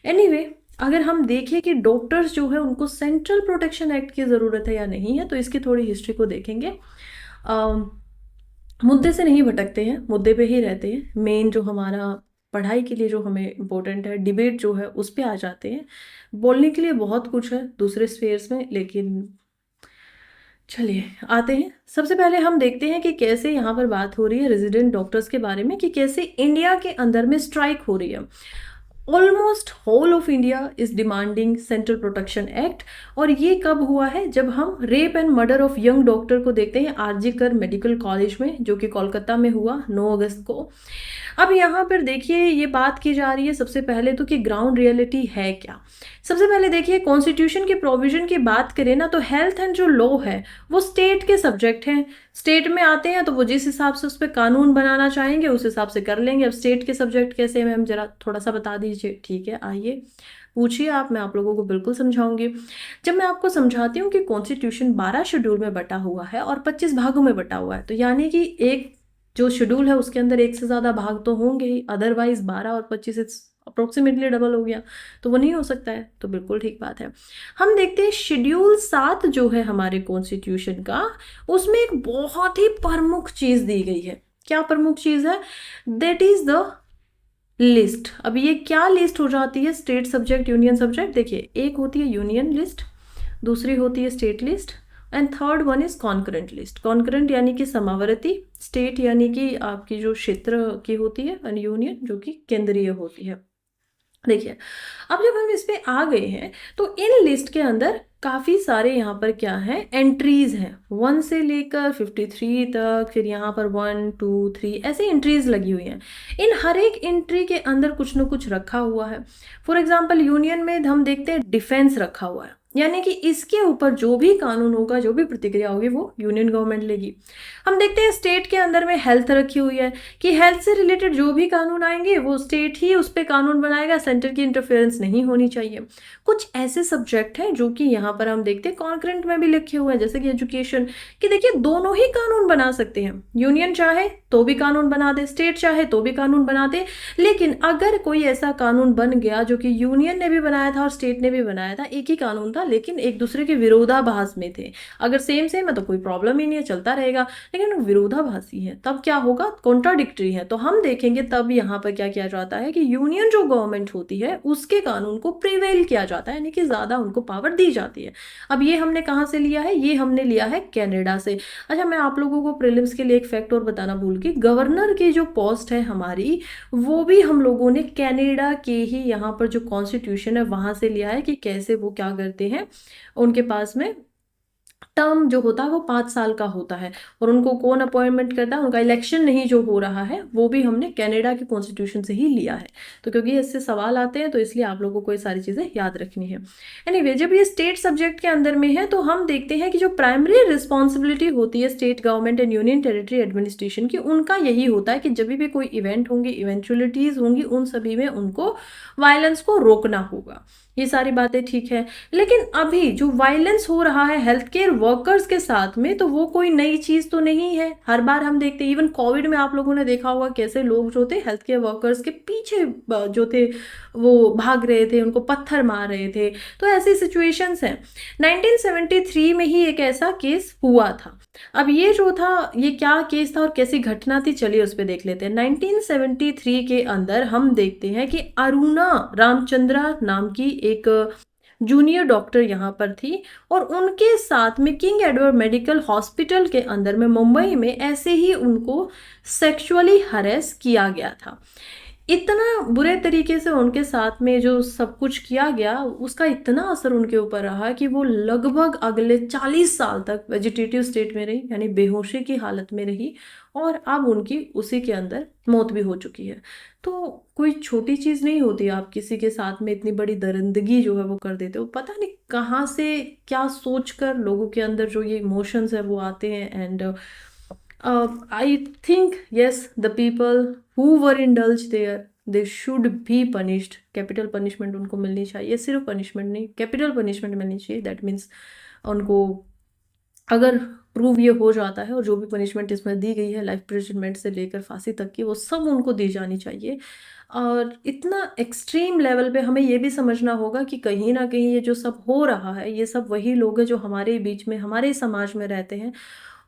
Speaker 1: एनीवे अगर हम देखें कि डॉक्टर्स जो है उनको सेंट्रल प्रोटेक्शन एक्ट की ज़रूरत है या नहीं है, तो इसकी थोड़ी हिस्ट्री को देखेंगे। मुद्दे से नहीं भटकते हैं, मुद्दे पे ही रहते हैं। मेन जो हमारा पढ़ाई के लिए जो हमें इम्पोर्टेंट है, डिबेट जो है उस पे आ जाते हैं। बोलने के लिए बहुत कुछ है दूसरे स्फेयर्स में, लेकिन चलिए आते हैं। सबसे पहले हम देखते हैं कि कैसे यहाँ पर बात हो रही है रेजिडेंट डॉक्टर्स के बारे में, कि कैसे इंडिया के अंदर में स्ट्राइक हो रही है। Almost whole of India is demanding central protection act. और ये कब हुआ है? जब हम rape and murder of young doctor को देखते हैं आरजी कर मेडिकल कॉलेज में, जो कि कोलकाता में हुआ 9 अगस्त को। अब यहाँ पर देखिए ये बात की जा रही है सबसे पहले तो कि ग्राउंड रियलिटी है क्या। सबसे पहले देखिए कॉन्स्टिट्यूशन के प्रोविजन की बात करें ना, तो हेल्थ एंड जो लॉ है वो स्टेट के सब्जेक्ट हैं। स्टेट में आते हैं तो वो जिस हिसाब से उस पर कानून बनाना चाहेंगे उस हिसाब से कर लेंगे। अब स्टेट के सब्जेक्ट कैसे, मैम जरा थोड़ा सा बता दीजिए। ठीक है, आइए पूछिए आप, मैं आप लोगों को बिल्कुल समझाऊंगी। जब मैं आपको समझाती हूँ कि कॉन्स्टिट्यूशन 12 शेड्यूल में बटा हुआ है और 25 भागों में बटा हुआ है, तो यानी कि एक जो शेड्यूल है उसके अंदर एक से ज़्यादा भाग तो होंगे ही, अदरवाइज 12 और 25 अप्रोक्सीमेटली डबल हो गया, तो वो नहीं हो सकता है। तो बिल्कुल ठीक बात है। हम देखते हैं शेड्यूल 7 जो है हमारे कॉन्स्टिट्यूशन का, उसमें एक बहुत ही प्रमुख चीज़ दी गई है। क्या प्रमुख चीज़ है? That is the list. अब ये क्या लिस्ट हो जाती है? State subject, union subject. देखिए एक होती है यूनियन लिस्ट, दूसरी होती है state list, and third one is concurrent list. Concurrent यानी कि समावर्ती, स्टेट यानी कि आपकी जो क्षेत्र की होती है, एंड यूनियन जो कि केंद्रीय होती है। देखिए अब जब हम इस पे आ गए हैं तो इन लिस्ट के अंदर काफ़ी सारे यहाँ पर क्या है, एंट्रीज हैं 1 से लेकर 53 तक, फिर यहाँ पर 1 2 3 ऐसे एंट्रीज लगी हुई हैं। इन हर एक एंट्री के अंदर कुछ न कुछ रखा हुआ है। फॉर एग्जांपल यूनियन में हम देखते हैं डिफेंस रखा हुआ है, यानी कि इसके ऊपर जो भी कानून होगा, जो भी प्रतिक्रिया होगी वो यूनियन गवर्नमेंट लेगी। हम देखते हैं स्टेट के अंदर में हेल्थ रखी हुई है कि हेल्थ से रिलेटेड जो भी कानून आएंगे वो स्टेट ही उस पर कानून बनाएगा, सेंटर की इंटरफेरेंस नहीं होनी चाहिए। कुछ ऐसे सब्जेक्ट हैं जो कि यहाँ पर हम देखते हैं कॉन्करेंट में भी लिखे हुए हैं, जैसे कि एजुकेशन, कि देखिए दोनों ही कानून बना सकते हैं। यूनियन चाहे तो भी कानून बना दे, स्टेट चाहे तो भी कानून बना दे। लेकिन अगर कोई ऐसा कानून बन गया जो कि यूनियन ने भी बनाया था और स्टेट ने भी बनाया था, एक ही कानून था लेकिन एक दूसरे के विरोधाभास में थे, अगर सेम सेम है तो कोई प्रॉब्लम ही नहीं है, चलता रहेगा। लेकिन विरोधाभासी है तब क्या होगा, कॉन्ट्राडिक्टरी है। तो हम देखेंगे तब यहाँ पर क्या किया जाता है कि यूनियन जो गवर्नमेंट होती है उसके कानून को प्रिवेल किया जाता है, यानी कि ज़्यादा उनको पावर दी जाती है। अब ये हमने कहाँ से लिया है? ये हमने लिया है कनाडा से। अच्छा, मैं आप लोगों को प्रीलिम्स के लिए एक फैक्ट और बताना भूल गई, गवर्नर की जो पोस्ट है हमारी, वो भी हम लोगों ने कनाडा के ही यहाँ पर जो कॉन्स्टिट्यूशन है वहाँ से लिया है, कि कैसे वो क्या करते हैं। उनके पास में टर्म जो होता है वो 5 साल का होता है, और उनको कौन अपॉइंटमेंट करता है, उनका इलेक्शन नहीं जो हो रहा है, वो भी हमने कनाडा के कॉन्स्टिट्यूशन से ही लिया है। तो क्योंकि इससे सवाल आते हैं तो इसलिए आप लोगों को ये सारी चीज़ें याद रखनी है। एनीवे, जब ये स्टेट सब्जेक्ट के अंदर में है तो हम देखते हैं कि जो प्राइमरी रिस्पॉन्सिबिलिटी होती है state government and union territory administration की, उनका यही होता है कि जब भी कोई इवेंट होंगे, इवेंचुअलिटीज़ होंगी, उन सभी में उनको वायलेंस को रोकना होगा। ये सारी बातें ठीक है, लेकिन अभी जो वायलेंस हो रहा है हेल्थ केयर वर्कर्स के साथ में, तो वो कोई नई चीज़ तो नहीं है। हर बार हम देखते हैं, इवन कोविड में आप लोगों ने देखा होगा कैसे लोग जो थे हेल्थ केयर वर्कर्स के पीछे जो थे वो भाग रहे थे, उनको पत्थर मार रहे थे। तो ऐसी सिचुएशंस हैं। 1973 में ही एक ऐसा केस हुआ था। अब ये जो था, ये क्या केस था और कैसी घटना थी, चलिए उस पर देख लेते हैं। 1973 के अंदर हम देखते हैं कि अरुणा रामचंद्रा नाम की एक जूनियर डॉक्टर यहाँ पर थी, और उनके साथ में किंग एडवर्ड मेडिकल हॉस्पिटल के अंदर में मुंबई में ऐसे ही उनको सेक्सुअली हरेस किया गया था। इतना बुरे तरीके से उनके साथ में जो सब कुछ किया गया, उसका इतना असर उनके ऊपर रहा कि वो लगभग अगले 40 साल तक वेजिटेटिव स्टेट में रही, यानी बेहोशी की हालत में रही, और अब उनकी उसी के अंदर मौत भी हो चुकी है। तो कोई छोटी चीज़ नहीं होती, आप किसी के साथ में इतनी बड़ी दरिंदगी जो है वो कर देते हो। पता नहीं कहाँ से क्या सोच कर लोगों के अंदर जो ये इमोशंस है वो आते हैं। And I think yes, the people who were indulged there, they should be punished. Capital punishment उनको मिलनी चाहिए, सिर्फ पनिशमेंट नहीं, कैपिटल पनिशमेंट मिलनी चाहिए। दैट मीन्स उनको अगर प्रूव ये हो जाता है, और जो भी पनिशमेंट इसमें दी गई है, लाइफ इम्प्रिजनमेंट से लेकर फांसी तक की, वो सब उनको दी जानी चाहिए। और इतना एक्सट्रीम लेवल पे हमें ये भी समझना होगा कि कहीं ना कहीं ये जो सब हो रहा है, ये सब वही लोग हैं जो हमारे बीच में, हमारे समाज में रहते हैं।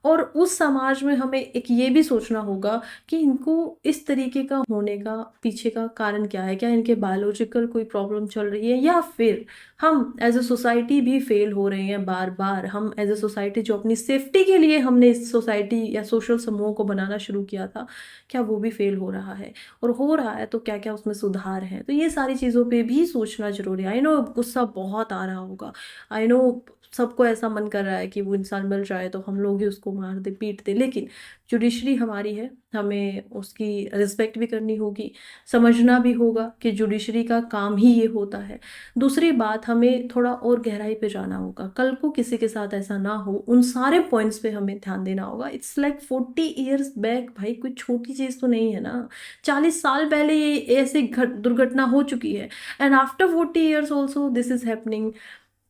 Speaker 1: और उस समाज में हमें एक ये भी सोचना होगा कि इनको इस तरीके का होने का पीछे का कारण क्या है। क्या इनके बायोलॉजिकल कोई प्रॉब्लम चल रही है, या फिर हम एज ए सोसाइटी भी फेल हो रहे हैं बार बार। हम एज ए सोसाइटी जो अपनी सेफ्टी के लिए हमने इस सोसाइटी या सोशल समूह को बनाना शुरू किया था, क्या वो भी फेल हो रहा है, और हो रहा है तो क्या क्या उसमें सुधार है। तो ये सारी चीज़ों पे भी सोचना जरूरी है। आई नो गुस्सा बहुत आ रहा होगा, आई नो सबको ऐसा मन कर रहा है कि वो इंसान मिल जाए तो हम लोग ही उसको मार दे, पीट दे, लेकिन जुडिशरी हमारी है, हमें उसकी रिस्पेक्ट भी करनी होगी, समझना भी होगा कि जुडिशरी का काम ही ये होता है। दूसरी बात, हमें थोड़ा और गहराई पे जाना होगा, कल को किसी के साथ ऐसा ना हो, उन सारे पॉइंट्स पे हमें ध्यान देना होगा। इट्स लाइक 40 ईयर्स बैक, भाई कोई छोटी चीज़ तो नहीं है ना। 40 साल पहले ये ऐसी दुर्घटना हो चुकी है, and after 40 years also this is happening.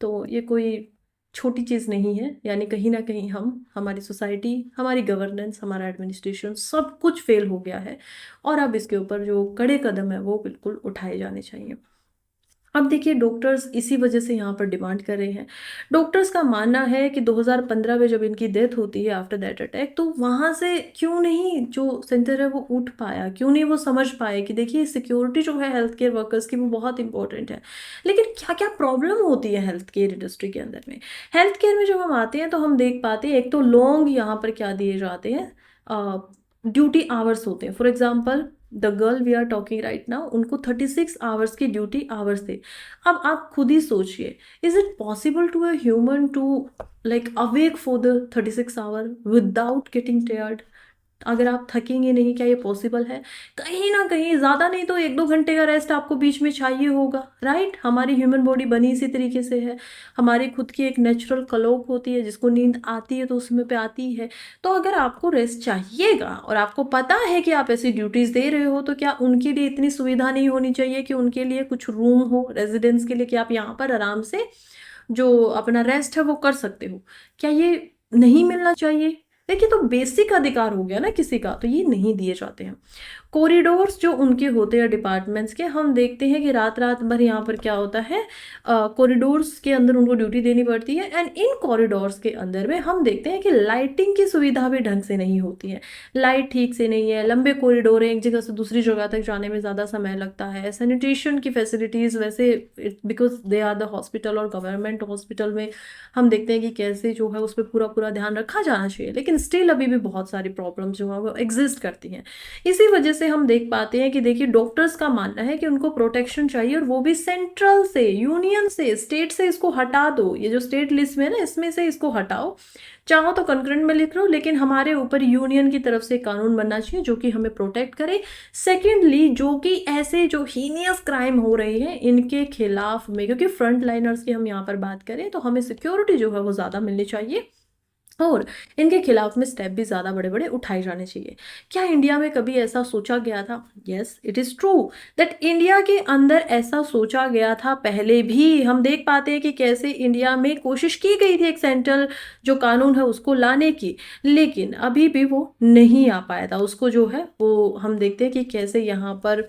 Speaker 1: तो ये कोई छोटी चीज़ नहीं है। यानी कहीं ना कहीं हमारी सोसाइटी, हमारी गवर्नेंस, हमारा एडमिनिस्ट्रेशन, सब कुछ फेल हो गया है, और अब इसके ऊपर जो कड़े कदम है वो बिल्कुल उठाए जाने चाहिए। अब देखिए, डॉक्टर्स इसी वजह से यहाँ पर डिमांड कर रहे हैं। डॉक्टर्स का मानना है कि 2015 में जब इनकी डेथ होती है आफ्टर दैट अटैक, तो वहाँ से क्यों नहीं जो सेंटर है वो उठ पाया, क्यों नहीं वो समझ पाए कि देखिए सिक्योरिटी जो है हेल्थ केयर वर्कर्स की वो बहुत इंपॉर्टेंट है। लेकिन क्या क्या प्रॉब्लम होती है हेल्थ केयर इंडस्ट्री के अंदर में। हेल्थ केयर में जब हम आते हैं तो हम देख पाते हैं, एक तो लॉन्ग यहाँ पर क्या दिए जाते हैं, ड्यूटी आवर्स होते हैं। For example, the girl we are talking right now, उनको 36 आवर्स की ड्यूटी आवर्स थे। अब आप खुद ही सोचिए, is it possible to a human to like awake for the 36 hour without getting tired? अगर आप थकेंगे नहीं, क्या ये पॉसिबल है? कहीं ना कहीं ज़्यादा नहीं तो 1-2 घंटे का रेस्ट आपको बीच में चाहिए होगा, राइट। हमारी ह्यूमन बॉडी बनी इसी तरीके से है। हमारी खुद की एक नेचुरल क्लॉक होती है, जिसको नींद आती है तो उसमें पे आती है। तो अगर आपको रेस्ट चाहिएगा और आपको पता है कि आप ऐसी ड्यूटीज़ दे रहे हो, तो क्या उनके लिए इतनी सुविधा नहीं होनी चाहिए कि उनके लिए कुछ रूम हो रेजिडेंस के लिए, कि आप यहाँ पर आराम से जो अपना रेस्ट है वो कर सकते हो? क्या ये नहीं मिलना चाहिए? देखिए, तो बेसिक अधिकार हो गया ना किसी का, तो ये नहीं दिए जाते हैं। कॉरिडोर्स जो उनके होते हैं डिपार्टमेंट्स के, हम देखते हैं कि रात रात भर यहाँ पर क्या होता है, कॉरिडोर्स के अंदर उनको ड्यूटी देनी पड़ती है। एंड इन कॉरिडोर्स के अंदर में हम देखते हैं कि लाइटिंग की सुविधा भी ढंग से नहीं होती है, लाइट ठीक से नहीं है, लंबे कॉरिडोर हैं, एक जगह से दूसरी जगह तक जाने में ज़्यादा समय लगता है। सैनिटेशन की फैसिलिटीज़ वैसे, because they are the hospital, और गवर्नमेंट हॉस्पिटल में हम देखते हैं कि कैसे जो है उस पर पूरा पूरा ध्यान रखा जाना चाहिए, लेकिन स्टिल अभी भी बहुत सारी प्रॉब्लम्स जो है वो एग्जिस्ट करती हैं। इसी वजह से हम देख पाते हैं कि देखिए, डॉक्टर्स का मानना है कि उनको प्रोटेक्शन चाहिए, और वो भी सेंट्रल से, यूनियन से, स्टेट से इसको हटा दो। ये जो स्टेट लिस्ट में है ना, इसमें से इसको हटाओ। चाहो तो कंकरेंट में लिख लो, लेकिन हमारे ऊपर यूनियन की तरफ से कानून बनना चाहिए जो कि हमें प्रोटेक्ट करे। सेकेंडली, जो कि ऐसे जो हीनियस क्राइम हो रहे हैं इनके खिलाफ में, क्योंकि फ्रंट लाइनर्स की हम यहाँ पर बात करें तो हमें सिक्योरिटी जो है वो ज़्यादा मिलनी चाहिए। और इनके खिलाफ में स्टेप भी ज़्यादा बड़े बड़े उठाए जाने चाहिए। क्या इंडिया में कभी ऐसा सोचा गया था? Yes, it is true that India के अंदर ऐसा सोचा गया था पहले भी। हम देख पाते हैं कि कैसे इंडिया में कोशिश की गई थी एक सेंट्रल जो कानून है उसको लाने की, लेकिन अभी भी वो नहीं आ पाया था। उसको जो है वो हम देखते हैं कि कैसे यहाँ पर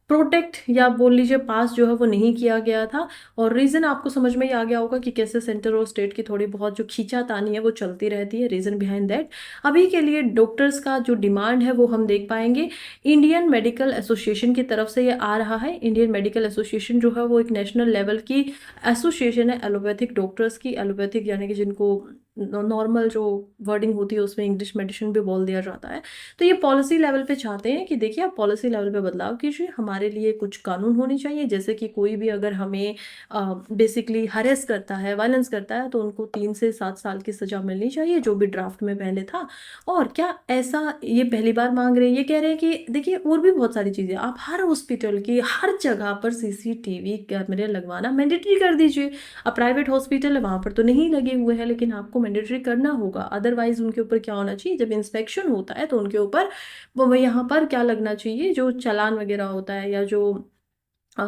Speaker 1: प्रोटेक्ट या बोल लीजिए पास जो है वो नहीं किया गया था। और रीज़न आपको समझ में ही आ गया होगा कि कैसे सेंटर और स्टेट की थोड़ी बहुत जो खींचातानी है वो चलती रहती है। रीज़न बिहाइंड दैट अभी के लिए डॉक्टर्स का जो डिमांड है वो हम देख पाएंगे इंडियन मेडिकल एसोसिएशन की तरफ से ये आ रहा है। इंडियन मेडिकल एसोसिएशन जो है वो एक नेशनल लेवल की एसोसिएशन है एलोपैथिक डॉक्टर्स की। एलोपैथिक यानी कि जिनको नॉर्मल जो वर्डिंग होती है उसमें इंग्लिश मेडिसिन भी बोल दिया जाता है। तो ये पॉलिसी लेवल पे चाहते हैं कि देखिए आप पॉलिसी लेवल पे बदलाव कीजिए, हमारे लिए कुछ कानून होने चाहिए, जैसे कि कोई भी अगर हमें बेसिकली हरेस करता है, वायलेंस करता है, तो उनको 3 से 7 साल की सज़ा मिलनी चाहिए, जो भी ड्राफ्ट में पहले था। और क्या ऐसा ये पहली बार मांग रहे हैं? ये कह रहे हैं कि देखिए और भी बहुत सारी चीज़ें, आप हर हॉस्पिटल की हर जगह पर सीसीटीवी कैमरे लगवाना मैंडेटरी कर दीजिए। अब प्राइवेट हॉस्पिटल है वहाँ पर तो नहीं लगे हुए हैं, लेकिन आपको मैंडेटरी करना होगा। अदरवाइज उनके ऊपर क्या होना चाहिए, जब इंस्पेक्शन होता है तो उनके ऊपर वो यहाँ पर क्या लगना चाहिए, जो चालान वगैरह होता है या जो अ,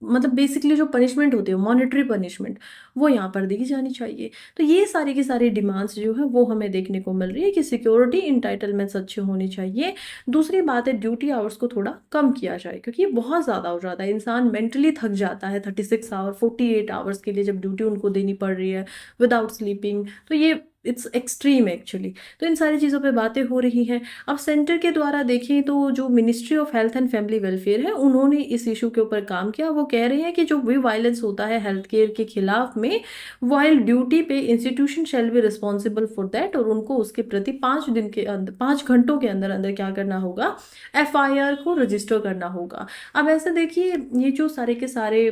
Speaker 1: मतलब बेसिकली जो पनिशमेंट होती है मॉनेटरी पनिशमेंट, वो यहाँ पर दी जानी चाहिए। तो ये सारी की सारी डिमांड्स जो है वो हमें देखने को मिल रही है कि सिक्योरिटी इंटाइटलमेंट्स अच्छे होने चाहिए। दूसरी बात है ड्यूटी आवर्स को थोड़ा कम किया जाए, क्योंकि ये बहुत ज़्यादा हो जाता है। इंसान मेंटली थक जाता है 36 आवर 48 आवर्स के लिए जब ड्यूटी उनको देनी पड़ रही है विदाउट स्लीपिंग। तो ये इट्स एक्सट्रीम एक्चुअली। तो इन सारी चीज़ों पे बातें हो रही हैं। अब सेंटर के द्वारा देखें तो जो ministry of health and family welfare है उन्होंने इस इशू के ऊपर काम किया। वो कह रहे हैं कि जो भी वायलेंस होता है हेल्थ केयर के खिलाफ में वाइल ड्यूटी पे institution shall be responsible for that, और उनको उसके प्रति 5 दिन के अंदर 5 घंटों के अंदर अंदर क्या करना होगा, एफआईआर को रजिस्टर करना होगा। अब ऐसे देखिए ये जो सारे के सारे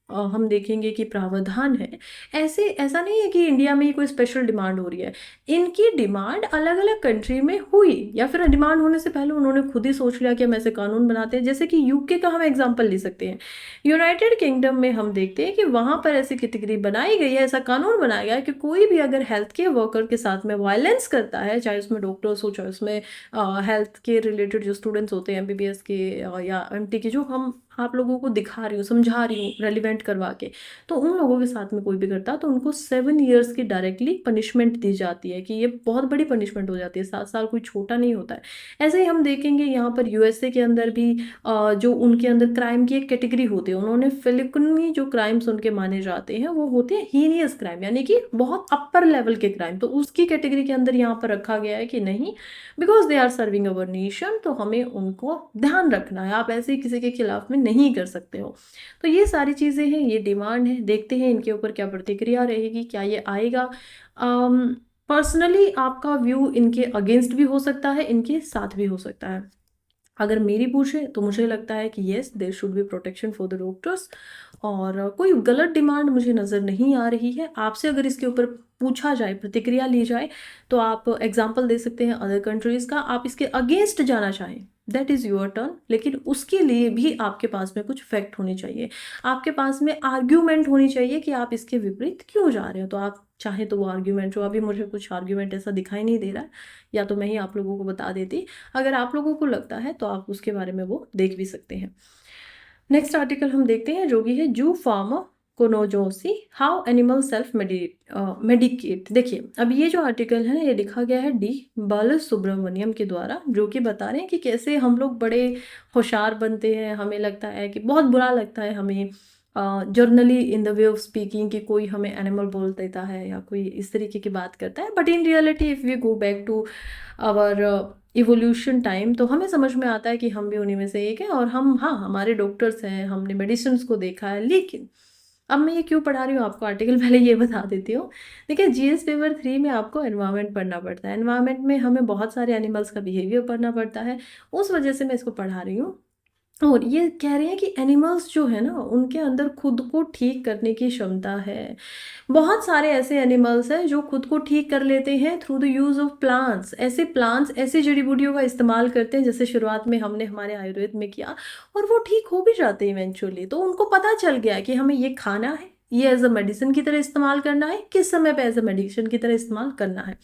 Speaker 1: हम देखेंगे कि प्रावधान है, ऐसे ऐसा नहीं है कि इंडिया में ही कोई स्पेशल डिमांड हो रही है। इनकी डिमांड अलग अलग कंट्री में हुई, या फिर डिमांड होने से पहले उन्होंने खुद ही सोच लिया कि हम ऐसे कानून बनाते हैं। जैसे कि यूके का हम एग्जांपल ले सकते हैं। यूनाइटेड किंगडम में हम देखते हैं कि वहाँ पर ऐसी कैटेगरी बनाई गई है, ऐसा कानून बनाया गया है कि कोई भी अगर हेल्थ केयर वर्कर के साथ में वायलेंस करता है, चाहे उसमें डॉक्टर्स हो, चाहे उसमें हेल्थ के रिलेटेड जो स्टूडेंट्स होते हैं एमबीबीएस के या एमटी के, जो हम आप लोगों को दिखा रही हूँ समझा रही हूँ रेलिवेंट करवा के, तो उन लोगों के साथ में कोई भी करता तो उनको 7 ईयर्स की डायरेक्टली पनिशमेंट दी जाती है, कि ये बहुत बड़ी पनिशमेंट हो जाती है। 7 साल कोई छोटा नहीं होता है। ऐसे ही हम देखेंगे यहाँ पर यूएसए के अंदर भी जो उनके अंदर क्राइम की एक कैटेगरी होती है, उन्होंने फिलिकनी जो क्राइम्स उनके माने जाते हैं वो होते हैं हीनियस क्राइम, यानी कि बहुत अपर लेवल के क्राइम, तो उसकी कैटेगरी के अंदर यहाँ पर रखा गया है कि नहीं, because they are serving our nation, तो हमें उनको ध्यान रखना है। आप ऐसे ही किसी के खिलाफ में नहीं कर सकते हो। तो ये सारी चीज़ें हैं, ये डिमांड है, देखते हैं इनके ऊपर क्या प्रतिक्रिया रहेगी, क्या ये आएगा। पर्सनली आपका व्यू इनके अगेंस्ट भी हो सकता है, इनके साथ भी हो सकता है। अगर मेरी पूछे तो मुझे लगता है कि yes there should be protection for the doctors, और कोई गलत डिमांड मुझे नज़र नहीं आ रही है। आपसे अगर इसके ऊपर पूछा जाए, प्रतिक्रिया ली जाए, तो आप एग्जाम्पल दे सकते हैं अदर कंट्रीज़ का। आप इसके अगेंस्ट जाना चाहें दैट इज़ योर टर्न, लेकिन उसके लिए भी आपके पास में कुछ फैक्ट होने चाहिए, आपके पास में आर्ग्यूमेंट होनी चाहिए कि आप इसके विपरीत क्यों जा रहे हो। तो आप चाहें तो वो आर्ग्यूमेंट, जो अभी मुझे कुछ आर्ग्यूमेंट ऐसा दिखाई नहीं दे रहा है, या तो मैं ही आप लोगों को बता देती, अगर आप लोगों को लगता है तो आप उसके बारे में वो देख भी सकते हैं। नेक्स्ट आर्टिकल हम देखते हैं जो कि है zoopharmacognosy how animal self medicate. देखिए अब ये जो आर्टिकल है ये लिखा गया है डी बाल सुब्रमण्यम के द्वारा, जो कि बता रहे हैं कि कैसे हम लोग बड़े होशियार बनते हैं। हमें लगता है कि बहुत बुरा लगता है हमें generally in the way of speaking कि कोई हमें एनिमल बोल देता है या कोई इस तरीके की बात करता है, but in reality if we go back to our evolution time, तो हमें समझ में आता है कि हम भी उन्हीं में से एक हैं, और हम, हाँ, हमारे डॉक्टर्स हैं, हमने मेडिसिन को देखा है। लेकिन अब मैं ये क्यों पढ़ा रही हूँ आपको आर्टिकल, पहले ये बता देती हूँ। देखिए जीएस पेपर 3 में आपको एनवायरनमेंट पढ़ना पड़ता है। एनवायरनमेंट में हमें बहुत सारे एनिमल्स का बिहेवियर पढ़ना पड़ता है, उस वजह से मैं इसको पढ़ा रही हूँ। और ये कह रहे हैं कि एनिमल्स जो है ना उनके अंदर खुद को ठीक करने की क्षमता है। बहुत सारे ऐसे एनिमल्स हैं जो खुद को ठीक कर लेते हैं through the use of plants. ऐसे प्लांट्स, ऐसी जड़ी बूटियों का इस्तेमाल करते हैं जैसे शुरुआत में हमने हमारे आयुर्वेद में किया, और वो ठीक हो भी जाते हैं इवेंचुअली। तो उनको पता चल गया कि हमें ये खाना है, ये एज अ मेडिसिन की तरह इस्तेमाल करना है, किस समय पे एज अ मेडिसिन की तरह इस्तेमाल करना है।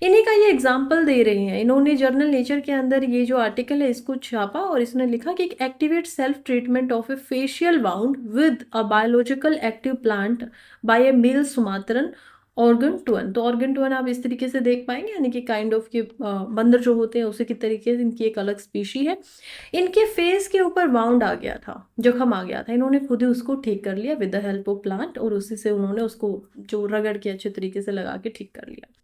Speaker 1: इन्हीं का ये एग्जाम्पल दे रहे हैं। इन्होंने जर्नल नेचर के अंदर ये जो आर्टिकल है इसको छापा और इसने लिखा कि activate self treatment of a facial wound with a biological active plant by a male Sumatran orangutan. तो ऑर्गन टून आप इस तरीके से देख पाएंगे, यानी कि काइंड ऑफ के बंदर जो होते हैं उसी की तरीके से इनकी एक अलग स्पीशी है। इनके फेस के ऊपर वाउंड आ गया था, जख्म आ गया था, इन्होंने खुद ही उसको ठीक कर लिया with the help of plant, और उसी से उन्होंने उसको जो रगड़ के अच्छे तरीके से लगा के ठीक कर लिया।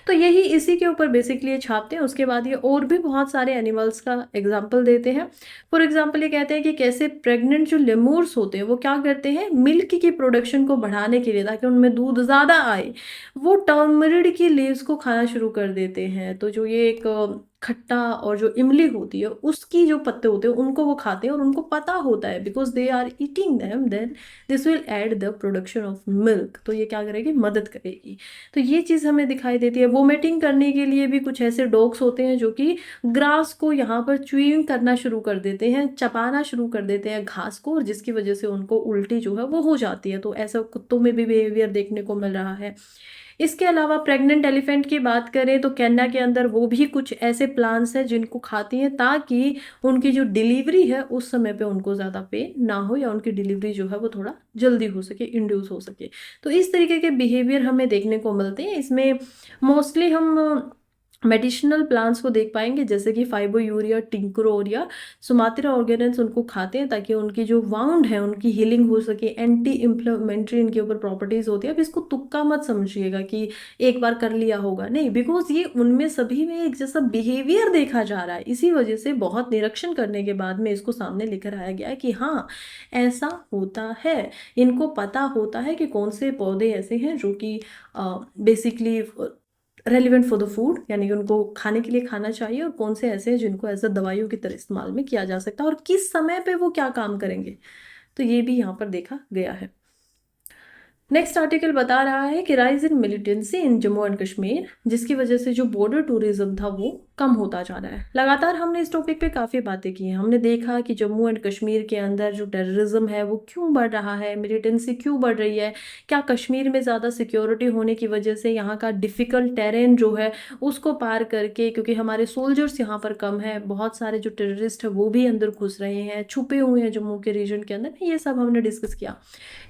Speaker 1: तो यही इसी के ऊपर बेसिकली ये छापते हैं। उसके बाद ये और भी बहुत सारे एनिमल्स का एग्जाम्पल देते हैं। फॉर एग्जाम्पल ये कहते हैं कि कैसे प्रेग्नेंट जो लेमूर्स होते हैं वो क्या करते हैं, मिल्क की प्रोडक्शन को बढ़ाने के लिए, ताकि उनमें दूध ज़्यादा आए, वो टर्मरिड की लीव्स को खाना शुरू कर देते हैं। तो जो ये एक खट्टा और जो इमली होती है उसकी जो पत्ते होते हैं उनको वो खाते हैं, और उनको पता होता है because they are eating them then this will add the production of milk. तो ये क्या करेगी, मदद करेगी। तो ये चीज़ हमें दिखाई देती है। वोमिटिंग करने के लिए भी कुछ ऐसे डॉग्स होते हैं जो कि ग्रास को यहाँ पर च्यूइंग करना शुरू कर देते हैं, चबाना शुरू कर देते हैं घास को, और जिसकी वजह से उनको उल्टी जो है वो हो जाती है। तो ऐसा कुत्तों में भी बिहेवियर देखने को मिल रहा है। इसके अलावा प्रेग्नेंट एलिफेंट की बात करें तो केन्या के अंदर वो भी कुछ ऐसे प्लांट्स हैं जिनको खाती हैं, ताकि उनकी जो डिलीवरी है उस समय पे उनको ज़्यादा पेन ना हो, या उनकी डिलीवरी जो है वो थोड़ा जल्दी हो सके, इंड्यूस हो सके। तो इस तरीके के बिहेवियर हमें देखने को मिलते हैं। इसमें मोस्टली हम मेडिसिनल प्लांट्स को देख पाएंगे, जैसे कि फाइबोयूरिया, टिंक्रोरिया, सुमात्रा ऑर्गेनेंस उनको खाते हैं ताकि उनकी जो वाउंड है उनकी हीलिंग हो सके। एंटी इन्फ्लेमेटरी इनके ऊपर प्रॉपर्टीज होती है। अब इसको तुक्का मत समझिएगा कि एक बार कर लिया होगा, नहीं, बिकॉज ये उनमें सभी में एक जैसा बिहेवियर देखा जा रहा है। इसी वजह से बहुत निरीक्षण करने के बाद में इसको सामने लेकर आया गया है कि हाँ ऐसा होता है। इनको पता होता है कि कौन से पौधे ऐसे हैं जो कि basically relevant for the food, यानी कि उनको खाने के लिए खाना चाहिए, और कौन से ऐसे हैं जिनको एज अ दवाइयों की तरह इस्तेमाल में किया जा सकता है, और किस समय पे वो क्या काम करेंगे। तो ये भी यहाँ पर देखा गया है। नेक्स्ट आर्टिकल बता रहा है कि rise in militancy in Jammu and Kashmir, जिसकी वजह से जो बॉर्डर टूरिज्म था वो कम होता जा रहा है। लगातार हमने इस टॉपिक पे काफ़ी बातें की हैं। हमने देखा कि जम्मू एंड कश्मीर के अंदर जो टेररिज्म है वो क्यों बढ़ रहा है, मिलिटेंसी क्यों बढ़ रही है, क्या कश्मीर में ज़्यादा सिक्योरिटी होने की वजह से यहाँ का डिफ़िकल्ट टेरेन जो है उसको पार करके, क्योंकि हमारे सोल्जर्स यहाँ पर कम है, बहुत सारे जो टेररिस्ट है वो भी अंदर घुस रहे हैं, छुपे हुए हैं जम्मू के रीजन के अंदर, ये सब हमने डिस्कस किया।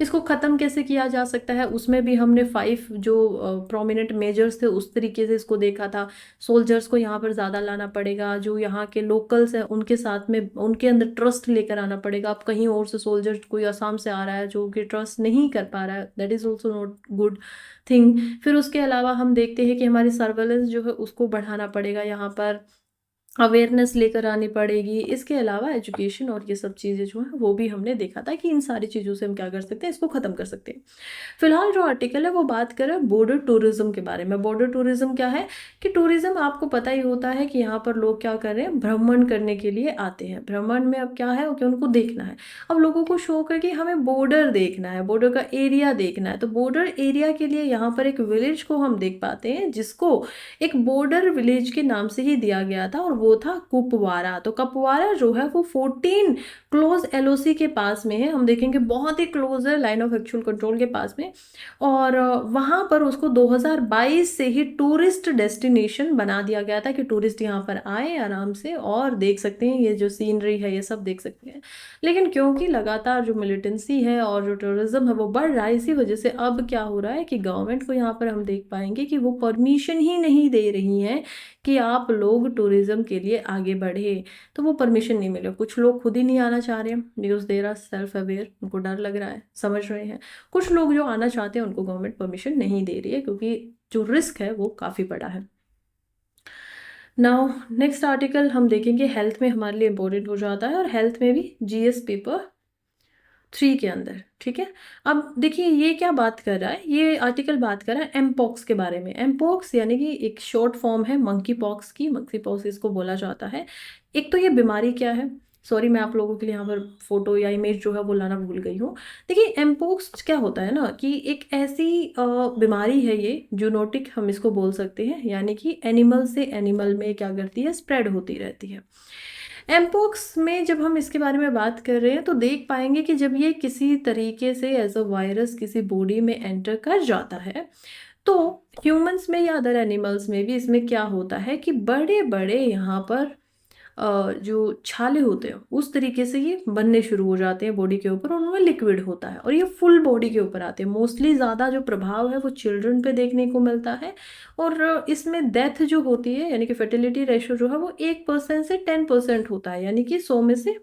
Speaker 1: इसको ख़त्म कैसे किया जा सकता है, उसमें भी हमने 5 जो प्रोमिनेंट मेजर्स थे उस तरीके से इसको देखा था। सोल्जर्स को यहाँ पर ज़्यादा लाना पड़ेगा, जो यहाँ के लोकल्स हैं उनके साथ में उनके अंदर ट्रस्ट लेकर आना पड़ेगा। अब कहीं और से सोल्जर कोई असम से आ रहा है जो कि ट्रस्ट नहीं कर पा रहा है, that is also not good thing. फिर उसके अलावा हम देखते हैं कि हमारी सर्वेलेंस जो है उसको बढ़ाना पड़ेगा, यहाँ पर अवेयरनेस लेकर आनी पड़ेगी। इसके अलावा एजुकेशन और ये सब चीज़ें जो हैं वो भी हमने देखा था कि इन सारी चीज़ों से हम क्या कर सकते हैं, इसको ख़त्म कर सकते हैं। फिलहाल जो आर्टिकल है वो बात कर रहा है बॉर्डर टूरिज्म के बारे में। बॉर्डर टूरिज्म क्या है कि टूरिज्म आपको पता ही होता है कि यहाँ पर लोग क्या कर रहे हैं, भ्रमण करने के लिए आते हैं। भ्रमण में अब क्या है कि उनको देखना है। अब लोगों को शौक है कि हमें बॉर्डर देखना है, बॉर्डर का एरिया देखना है। तो बॉर्डर एरिया के लिए यहाँ पर एक विलेज को हम देख पाते हैं जिसको एक बॉर्डर विलेज के नाम से ही दिया गया था, और वो था कुपवारा। तो कुपवारा जो है वो 14 क्लोज एलओसी के पास में है। हम देखेंगे बहुत ही क्लोज है लाइन ऑफ एक्चुअल कंट्रोल के पास में, और वहाँ पर उसको 2022 से ही टूरिस्ट डेस्टिनेशन बना दिया गया था कि टूरिस्ट यहाँ पर आए आराम से और देख सकते हैं, ये जो सीनरी है ये सब देख सकते हैं। लेकिन क्योंकि लगातार जो मिलिटेंसी है और जो टूरिज्म है वो बढ़ रहा है, इसी वजह से अब क्या हो रहा है कि गवर्नमेंट को यहाँ पर हम देख पाएंगे कि वो परमिशन ही नहीं दे रही हैं कि आप लोग टूरिज्म के लिए आगे बढ़े। तो वो परमिशन नहीं मिले। कुछ लोग खुद ही नहीं आना चाह रहे हैं because there are self aware, उनको डर लग रहा है, समझ रहे हैं। कुछ लोग जो आना चाहते हैं उनको गवर्नमेंट परमिशन नहीं दे रही है, क्योंकि जो रिस्क है वो काफ़ी बड़ा है। नाउ नेक्स्ट आर्टिकल हम देखेंगे हेल्थ में हमारे लिए इम्पोर्टेंट हो जाता है, और हेल्थ में भी जीएस पेपर 3 के अंदर, ठीक है। अब देखिए ये क्या बात कर रहा है, ये आर्टिकल बात कर रहा है एमपॉक्स के बारे में। एमपॉक्स यानी कि एक शॉर्ट फॉर्म है मंकी पॉक्स की, मंकी पॉक्स इसको बोला जाता है। एक तो ये बीमारी क्या है, सॉरी, मैं आप लोगों के लिए यहाँ पर फोटो या इमेज जो है वो लाना भूल गई हूँ। देखिए, एमपोक्स क्या होता है ना कि एक ऐसी बीमारी है, ये जूनोटिक हम इसको बोल सकते हैं, यानी कि एनिमल से एनिमल में क्या करती है, स्प्रेड होती रहती है। एमपोक्स में जब हम इसके बारे में बात कर रहे हैं तो देख पाएंगे कि जब ये किसी तरीके से एज अ वायरस किसी बॉडी में एंटर कर जाता है, तो ह्यूमंस में या अदर एनिमल्स में भी इसमें क्या होता है कि बड़े बड़े यहाँ पर जो छाले होते हैं उस तरीके से ये बनने शुरू हो जाते हैं बॉडी के ऊपर, और उनमें लिक्विड होता है और ये फुल बॉडी के ऊपर आते हैं। मोस्टली ज़्यादा जो प्रभाव है वो चिल्ड्रन पे देखने को मिलता है, और इसमें डेथ जो होती है यानी कि फर्टिलिटी रेशो जो है वो 1% से 10% होता है, यानी कि 100 में से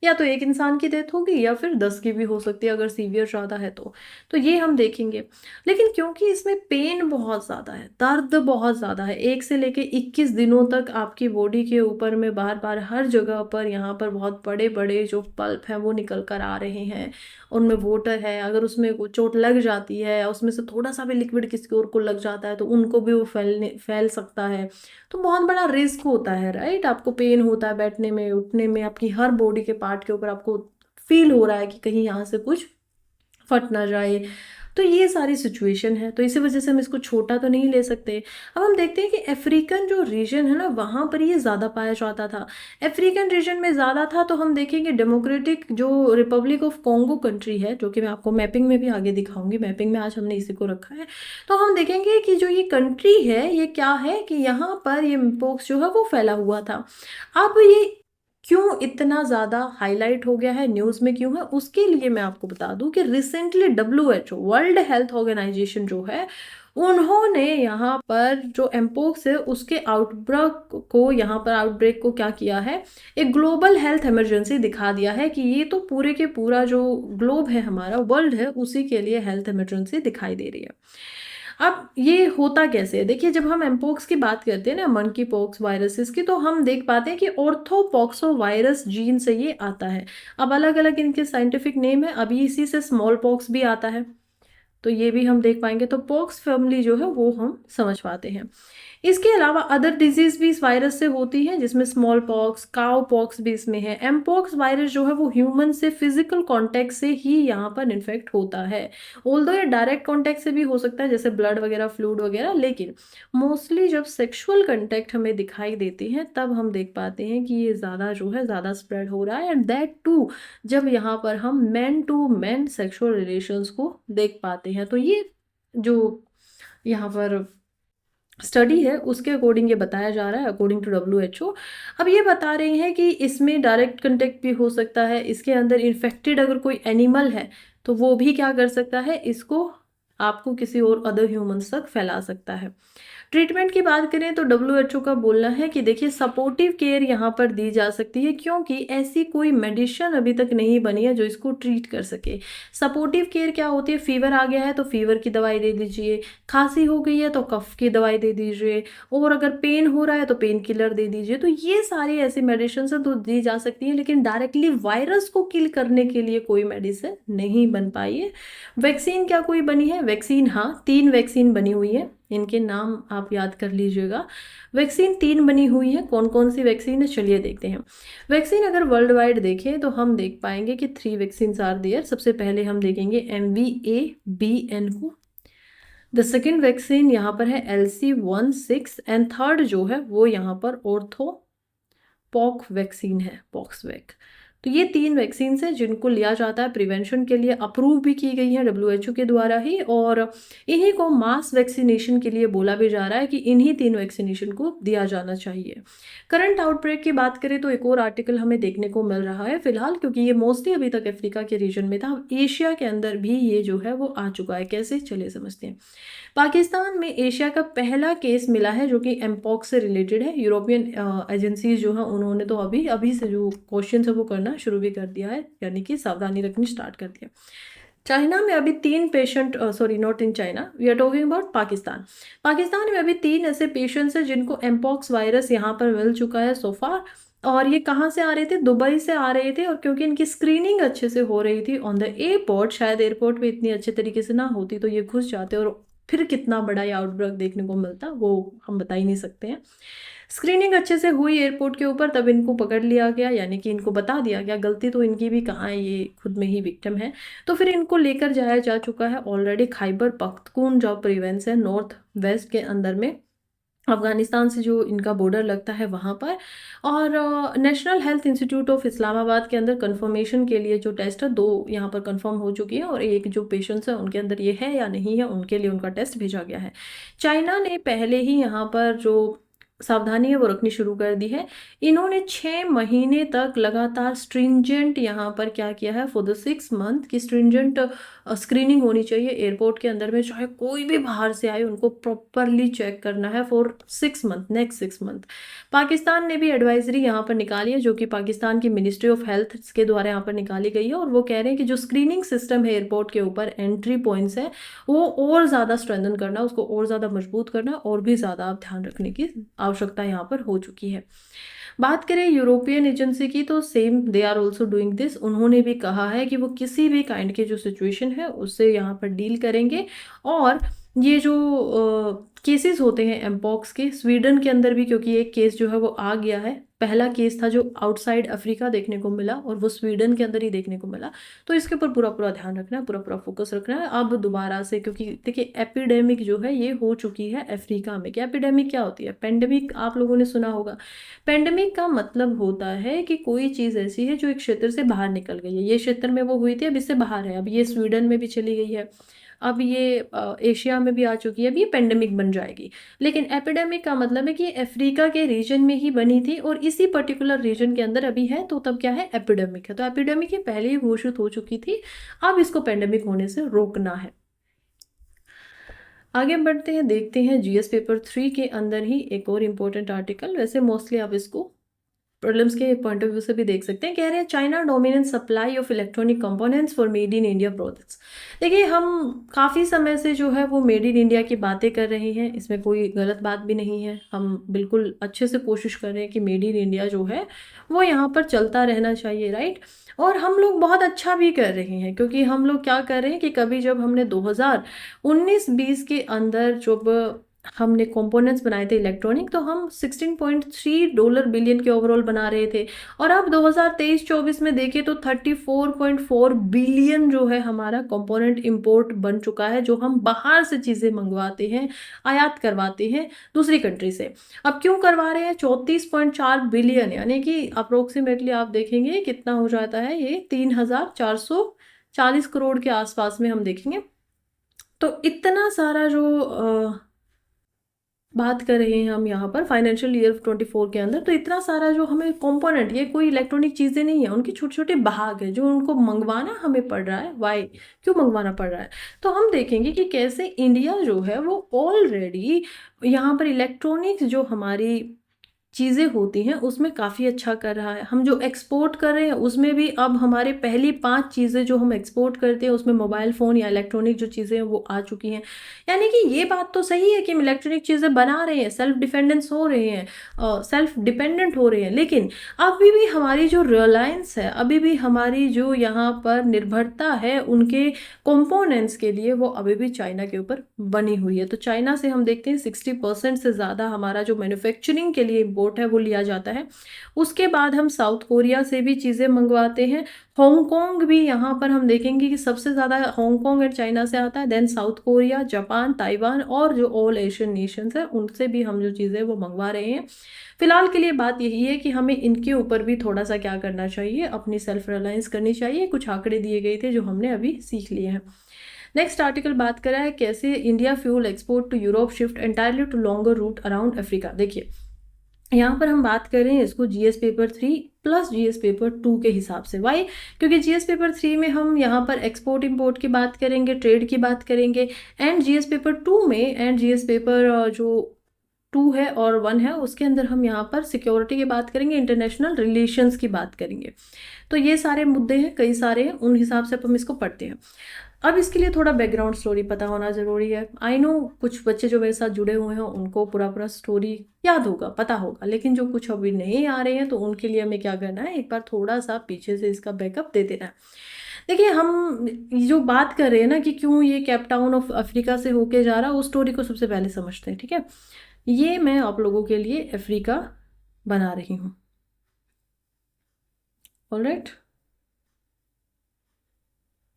Speaker 1: या तो एक इंसान की डेथ होगी या फिर 10 की भी हो सकती है अगर सीवियर ज़्यादा है तो ये हम देखेंगे। लेकिन क्योंकि इसमें पेन बहुत ज़्यादा है, दर्द बहुत ज़्यादा है, 1 से लेके 21 दिनों तक आपकी बॉडी के ऊपर में बार बार हर जगह पर यहाँ पर बहुत बड़े बड़े जो पल्प हैं वो निकल कर आ रहे हैं, उनमें वोटर है, अगर उसमें चोट लग जाती है या उसमें से थोड़ा सा भी लिक्विड किसी और को लग जाता है तो उनको भी वो फैल सकता है। तो बहुत बड़ा रिस्क होता है, राइट। आपको पेन होता है बैठने में, उठने में, आपकी हर बॉडी के पार्ट के ऊपर आपको फील हो रहा है कि कहीं यहाँ से कुछ फट ना जाए। तो ये सारी सिचुएशन है, तो इसी वजह से हम इसको छोटा तो नहीं ले सकते। अब हम देखते हैं कि अफ्रीकन जो रीजन है ना वहाँ पर ये ज़्यादा पाया जाता था। अफ्रीकन रीजन में ज़्यादा था, तो हम देखेंगे डेमोक्रेटिक जो रिपब्लिक ऑफ कॉन्गो कंट्री है, जो कि मैं आपको मैपिंग में भी आगे दिखाऊंगी, मैपिंग में आज हमने इसी को रखा है। तो हम देखेंगे कि जो ये कंट्री है ये क्या है कि यहाँ पर ये पोक्स जो है वो फैला हुआ था। अब ये क्यों इतना ज़्यादा हाईलाइट हो गया है, न्यूज़ में क्यों है, उसके लिए मैं आपको बता दूं कि recently WHO world health organization जो है उन्होंने यहाँ पर जो एम्पोक्स है उसके आउटब्रेक को क्या किया है, एक ग्लोबल हेल्थ इमरजेंसी दिखा दिया है कि ये तो पूरे के पूरा जो ग्लोब है हमारा वर्ल्ड है उसी के लिए हेल्थ इमरजेंसी दिखाई दे रही है। अब ये होता कैसे है, देखिए जब हम एम्पोक्स की बात करते हैं ना, मंकी पॉक्स वायरसेस की, तो हम देख पाते हैं कि ऑर्थोपॉक्सो वायरस जीन से ये आता है। अब अलग अलग इनके साइंटिफिक नेम है, अभी इसी से स्मॉल पॉक्स भी आता है, तो ये भी हम देख पाएंगे। तो पॉक्स फैमिली जो है वो हम समझ पाते हैं। इसके अलावा अदर डिजीज भी इस वायरस से होती है, जिसमें स्मॉल पॉक्स, काउ पॉक्स भी इसमें है। एमपॉक्स वायरस जो है वो ह्यूमन से फिजिकल कांटेक्ट से ही यहाँ पर इन्फेक्ट होता है। ऑल्दो ये डायरेक्ट कांटेक्ट से भी हो सकता है, जैसे ब्लड वगैरह, फ्लूइड वगैरह, लेकिन मोस्टली जब सेक्सुअल कांटेक्ट हमें दिखाई देती है तब हम देख पाते हैं कि ये ज़्यादा जो है ज़्यादा स्प्रेड हो रहा है, एंड दैट टू जब यहाँ पर हम man to man sexual relations को देख पाते हैं। तो ये जो यहाँ पर स्टडी है उसके अकॉर्डिंग ये बताया जा रहा है, अकॉर्डिंग टू WHO। अब ये बता रहे हैं कि इसमें डायरेक्ट कंटेक्ट भी हो सकता है, इसके अंदर इन्फेक्टेड अगर कोई एनिमल है तो वो भी क्या कर सकता है, इसको आपको किसी और अदर ह्यूमंस तक फैला सकता है। ट्रीटमेंट की बात करें तो WHO का बोलना है कि देखिए सपोर्टिव केयर यहाँ पर दी जा सकती है, क्योंकि ऐसी कोई मेडिसिन अभी तक नहीं बनी है जो इसको ट्रीट कर सके। सपोर्टिव केयर क्या होती है, फीवर आ गया है तो फीवर की दवाई दे दीजिए, खांसी हो गई है तो कफ की दवाई दे दीजिए, और अगर पेन हो रहा है तो पेन किलर दे दीजिए। तो ये सारी ऐसी मेडिसिन तो दी जा सकती है, लेकिन डायरेक्टली वायरस को किल करने के लिए कोई मेडिसिन नहीं बन पाई है। वैक्सीन क्या कोई बनी है, वैक्सीन हाँ 3 वैक्सीन बनी हुई है, इनके नाम आप याद कर लीजिएगा। वैक्सीन 3 बनी हुई है, कौन कौन सी वैक्सीन है चलिए देखते हैं। वैक्सीन अगर वर्ल्ड वाइड देखें तो हम देख पाएंगे कि 3 वैक्सीन आर देयर। सबसे पहले हम देखेंगे MVABN को, द सेकेंड वैक्सीन यहाँ पर है LC16, एंड थर्ड जो है वो यहाँ पर ऑर्थो पॉक वैक्सीन है, पॉक्सवैक। तो ये 3 वैक्सीन है जिनको लिया जाता है प्रिवेंशन के लिए, अप्रूव भी की गई है WHO के द्वारा ही, और इन्हीं को मास वैक्सीनेशन के लिए बोला भी जा रहा है कि इन्हीं 3 वैक्सीनेशन को दिया जाना चाहिए। करंट आउटब्रेक की बात करें तो एक और आर्टिकल हमें देखने को मिल रहा है फिलहाल, क्योंकि ये मोस्टली अभी तक अफ्रीका के रीजन में था, एशिया के अंदर भी ये जो है वो आ चुका है। कैसे, चलिए समझते हैं। पाकिस्तान में एशिया का पहला केस मिला है जो कि एमपॉक्स से रिलेटेड है। यूरोपियन एजेंसीज जो हैं उन्होंने तो अभी से जो क्वेश्चन है वो करना शुरू भी कर दिया है, यानी कि सावधानी रखनी स्टार्ट कर दिया। चाइना में अभी 3 patient, sorry not in China, we are talking about Pakistan. Pakistan में अभी 3 ऐसे पेशेंट्स हैं जिनको एमपॉक्स वायरस यहाँ पर मिल चुका है सो फार, और ये कहाँ से आ रहे थे, दुबई से आ रहे थे, और क्योंकि इनकी स्क्रीनिंग अच्छे से हो रही थी ऑन द एयरपोर्ट, शायद एयरपोर्ट पे इतनी अच्छे तरीके से ना होती तो ये घुस जाते और फिर कितना बड़ा ये आउटब्रेक देखने को मिलता वो हम बता ही नहीं सकते हैं। स्क्रीनिंग अच्छे से हुई एयरपोर्ट के ऊपर, तब इनको पकड़ लिया गया, यानी कि इनको बता दिया गया गलती तो इनकी भी कहाँ है, ये खुद में ही विक्टिम है। तो फिर इनको लेकर जाया जा चुका है ऑलरेडी खैबर पख्तूनख्वा प्रोविंस है नॉर्थ वेस्ट के अंदर में, अफगानिस्तान से जो इनका बॉर्डर लगता है वहाँ पर। और national health institute of Islamabad के अंदर कंफर्मेशन के लिए जो टेस्ट है 2 यहाँ पर कंफर्म हो चुकी है, और एक जो पेशेंट्स है उनके अंदर ये है या नहीं है उनके लिए उनका टेस्ट भेजा गया है। चाइना ने पहले ही यहाँ पर जो सावधानी है वो रखनी शुरू कर दी है। इन्होंने 6 महीने तक लगातार स्ट्रिंजेंट यहाँ पर क्या किया है फॉर द 6 मंथ की स्ट्रिंजेंट स्क्रीनिंग होनी चाहिए एयरपोर्ट के अंदर में, चाहे कोई भी बाहर से आए उनको प्रॉपरली चेक करना है for 6 month, next 6 month. Pakistan ने भी एडवाइजरी यहाँ पर निकाली है, जो कि पाकिस्तान की मिनिस्ट्री ऑफ हेल्थ के द्वारा यहाँ पर निकाली गई है, और वो कह रहे हैं कि जो स्क्रीनिंग सिस्टम है एयरपोर्ट के ऊपर, एंट्री पॉइंट्स है, वो और ज़्यादा स्ट्रेंथन करना, उसको और ज़्यादा मजबूत करना, और भी ज़्यादा ध्यान रखने की आवश्यकता यहाँ पर हो चुकी है। बात करें यूरोपियन एजेंसी की, तो same they are also doing this. उन्होंने भी कहा है कि वो किसी भी काइंड की जो सिचुएशन है उससे यहाँ पर डील करेंगे, और ये जो केसेस होते हैं एम्पॉक्स के, स्वीडन के अंदर भी, क्योंकि एक केस जो है वो आ गया है, पहला केस था जो आउटसाइड अफ्रीका देखने को मिला और वो स्वीडन के अंदर ही देखने को मिला, तो इसके ऊपर पूरा पूरा ध्यान रखना है, पूरा पूरा फोकस रखना है। अब दोबारा से, क्योंकि देखिए एपिडेमिक जो है ये हो चुकी है अफ्रीका में। क्या एपिडेमिक क्या होती है? पेंडेमिक आप लोगों ने सुना होगा। पेंडेमिक का मतलब होता है कि कोई चीज़ ऐसी है जो एक क्षेत्र से बाहर निकल गई है, ये क्षेत्र में वो हुई थी अब इससे बाहर है, अब ये स्वीडन में भी चली गई है, अब ये एशिया में भी आ चुकी है, अब ये पेंडेमिक बन जाएगी। लेकिन एपिडेमिक का मतलब है कि अफ्रीका के रीजन में ही बनी थी और इसी पर्टिकुलर रीजन के अंदर अभी है, तो तब क्या है? एपिडेमिक है। तो एपिडेमिक ये पहले ही घोषित हो चुकी थी, अब इसको पेंडेमिक होने से रोकना है। आगे बढ़ते हैं, देखते हैं जीएस पेपर 3 के अंदर ही एक और इम्पोर्टेंट आर्टिकल। वैसे मोस्टली आप इसको प्रॉब्लम्स के पॉइंट ऑफ व्यू से भी देख सकते हैं। कह रहे हैं China dominant supply of electronic components for made in India products. देखिए हम काफ़ी समय से जो है वो मेड इन इंडिया की बातें कर रहे हैं, इसमें कोई गलत बात भी नहीं है, हम बिल्कुल अच्छे से कोशिश कर रहे हैं कि मेड इन इंडिया जो है वो यहाँ पर चलता रहना चाहिए, राइट। और हम लोग बहुत अच्छा भी कर रहे हैं, क्योंकि हम लोग क्या कर रहे हैं कि कभी जब हमने 2019-20 के अंदर जब हमने कंपोनेंट्स बनाए थे इलेक्ट्रॉनिक, तो हम $16.3 बिलियन के ओवरऑल बना रहे थे, और अब 2023-24 में देखें तो 34.4 बिलियन जो है हमारा कंपोनेंट इंपोर्ट बन चुका है, जो हम बाहर से चीज़ें मंगवाते हैं, आयात करवाते हैं दूसरी कंट्री से। अब क्यों करवा रहे हैं? 34.4 बिलियन, यानी कि अप्रोक्सीमेटली आप देखेंगे कितना हो जाता है, ये 3,440 करोड़ के आसपास में हम देखेंगे। तो इतना सारा जो बात कर रहे हैं हम यहाँ पर फाइनेंशियल ईयर 24 के अंदर, तो इतना सारा जो हमें कंपोनेंट, ये कोई इलेक्ट्रॉनिक चीज़ें नहीं है, उनके छोटे छोटे भाग है जो उनको मंगवाना हमें पड़ रहा है। वाई? क्यों मंगवाना पड़ रहा है? तो हम देखेंगे कि कैसे इंडिया जो है वो ऑलरेडी यहाँ पर इलेक्ट्रॉनिक्स जो हमारी चीज़ें होती हैं उसमें काफ़ी अच्छा कर रहा है। हम जो एक्सपोर्ट कर रहे हैं उसमें भी अब हमारे पहली 5 चीज़ें जो हम एक्सपोर्ट करते हैं उसमें मोबाइल फ़ोन या इलेक्ट्रॉनिक जो चीज़ें हैं वो आ चुकी हैं। यानी कि ये बात तो सही है कि हम इलेक्ट्रॉनिक चीज़ें बना रहे हैं, सेल्फ डिपेंडेंस हो रहे हैं, सेल्फ डिपेंडेंट हो रहे हैं, लेकिन अभी भी हमारी जो रिलायंस है, अभी भी हमारी जो यहाँ पर निर्भरता है उनके कंपोनेंट्स के लिए, वो अभी भी चाइना के ऊपर बनी हुई है। तो चाइना से हम देखते हैं 60% से ज़्यादा हमारा जो मैन्युफैक्चरिंग के लिए इम्पोर्ट है वो लिया जाता है। उसके बाद हम साउथ कोरिया से भी चीज़ें मंगवाते हैं। हांगकांग भी यहाँ पर हम देखेंगे कि सबसे ज़्यादा हांगकांग एंड चाइना से आता है, then South Korea, Japan, Taiwan और जो ऑल एशियन नेशंस है उनसे भी हम जो चीज़ें वो मंगवा रहे हैं। फिलहाल के लिए बात यही है कि हमें इनके ऊपर भी थोड़ा सा क्या करना चाहिए, अपनी सेल्फ रिलायंस करनी चाहिए। कुछ आंकड़े दिए गए थे जो हमने अभी सीख लिए हैं। नेक्स्ट आर्टिकल बात करा है कैसे India fuel export to Europe shift entirely to longer route around Africa. देखिए यहाँ पर हम बात कर रहे हैं इसको GS paper 3 plus GS paper 2 के हिसाब से। वाई? क्योंकि जीएस पेपर 3 में हम यहाँ पर एक्सपोर्ट इंपोर्ट की बात करेंगे, ट्रेड की बात करेंगे, एंड जीएस पेपर 2 में, एंड जीएस पेपर जो 2 है और 1 है उसके अंदर हम यहाँ पर सिक्योरिटी की बात करेंगे, इंटरनेशनल रिलेशंस की बात करेंगे। तो ये सारे मुद्दे हैं, कई सारे हैं, उन हिसाब से हम इसको पढ़ते हैं। अब इसके लिए थोड़ा बैकग्राउंड स्टोरी पता होना ज़रूरी है। आई नो कुछ बच्चे जो मेरे साथ जुड़े हुए हैं उनको पूरा पूरा स्टोरी याद होगा, पता होगा, लेकिन जो कुछ अभी नहीं आ रहे हैं तो उनके लिए हमें क्या करना है, एक बार थोड़ा सा पीछे से इसका बैकअप दे देना है। देखिए हम जो बात कर रहे हैं ना कि क्यों ये केप टाउन ऑफ अफ्रीका से होके जा रहा है, उस स्टोरी को सबसे पहले समझते हैं, ठीक है। ये मैं आप लोगों के लिए अफ्रीका बना रही हूँ, ऑलराइट,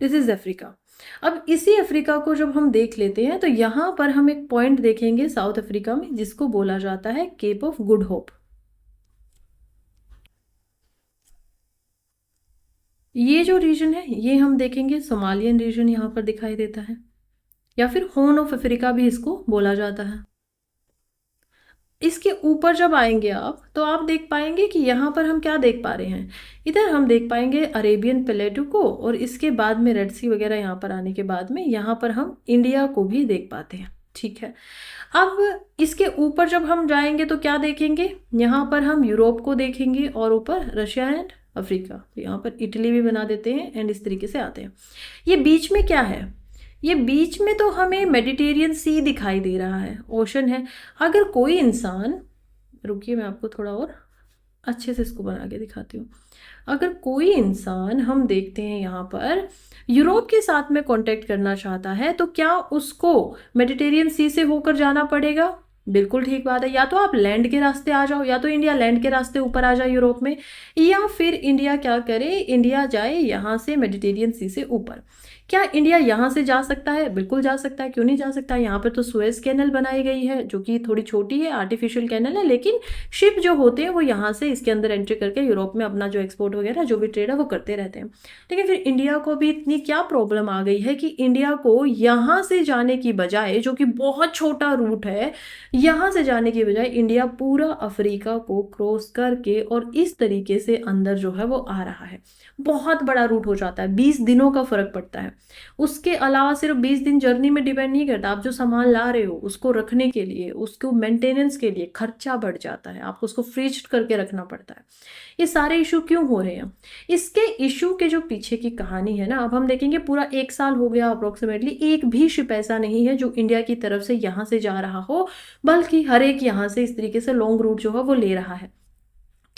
Speaker 1: दिस इज अफ्रीका। अब इसी अफ्रीका को जब हम देख लेते हैं तो यहाँ पर हम एक पॉइंट देखेंगे साउथ अफ्रीका में जिसको बोला जाता है केप ऑफ गुड होप। ये जो रीजन है ये हम देखेंगे सोमालियन रीजन यहाँ पर दिखाई देता है, या फिर हॉर्न ऑफ अफ्रीका भी इसको बोला जाता है। इसके ऊपर जब आएंगे आप तो आप देख पाएंगे कि यहाँ पर हम क्या देख पा रहे हैं, इधर हम देख पाएंगे अरेबियन प्लेटू को, और इसके बाद में रेड सी वगैरह यहाँ पर आने के बाद में यहाँ पर हम इंडिया को भी देख पाते हैं, ठीक है। अब इसके ऊपर जब हम जाएंगे तो क्या देखेंगे, यहाँ पर हम यूरोप को देखेंगे और ऊपर रशिया एंड अफ्रीका, तो यहाँ पर इटली भी बना देते हैं एंड इस तरीके से आते हैं। ये बीच में क्या है, ये बीच में तो हमें मेडिटेरियन सी दिखाई दे रहा है, ओशन है। अगर कोई इंसान, रुकिए मैं आपको थोड़ा और अच्छे से इसको बना के दिखाती हूँ। अगर कोई इंसान हम देखते हैं यहाँ पर यूरोप के साथ में कांटेक्ट करना चाहता है तो क्या उसको मेडिटेरियन सी से होकर जाना पड़ेगा? बिल्कुल ठीक बात है, या तो आप लैंड के रास्ते आ जाओ, या तो इंडिया लैंड के रास्ते ऊपर आ जाए यूरोप में, या फिर इंडिया क्या करे, इंडिया जाए यहाँ से मेडिटेरियन सी से ऊपर। क्या इंडिया यहाँ से जा सकता है? बिल्कुल जा सकता है, क्यों नहीं जा सकता। यहाँ पर तो सुएज कैनल बनाई गई है जो कि थोड़ी छोटी है, आर्टिफिशियल कैनल है, लेकिन शिप जो होते हैं वो यहाँ से इसके अंदर एंट्री करके यूरोप में अपना जो एक्सपोर्ट वगैरह जो भी ट्रेड है वो करते रहते हैं। लेकिन फिर इंडिया को भी इतनी क्या प्रॉब्लम आ गई है कि इंडिया को यहाँ से जाने की बजाय, जो कि बहुत छोटा रूट है, यहाँ से जाने की बजाय इंडिया पूरा अफ्रीका को क्रॉस करके और इस तरीके से अंदर जो है वो आ रहा है। बहुत बड़ा रूट हो जाता है, 20 दिनों का फर्क पड़ता है। उसके अलावा सिर्फ 20 दिन जर्नी में डिपेंड नहीं करता, आप जो सामान ला रहे हो उसको रखने के लिए, उसको मेंटेनेंस के लिए खर्चा बढ़ जाता है, आपको उसको फ्रीज करके रखना पड़ता है। ये सारे इशू क्यों हो रहे हैं, इसके इशू के जो पीछे की कहानी है ना, अब हम देखेंगे पूरा 1 साल हो गया अप्रोक्सीमेटली, एक भी शिप ऐसा नहीं है जो इंडिया की तरफ से यहाँ से जा रहा हो, बल्कि हर एक यहाँ से इस तरीके से लॉन्ग रूट जो है वो ले रहा है।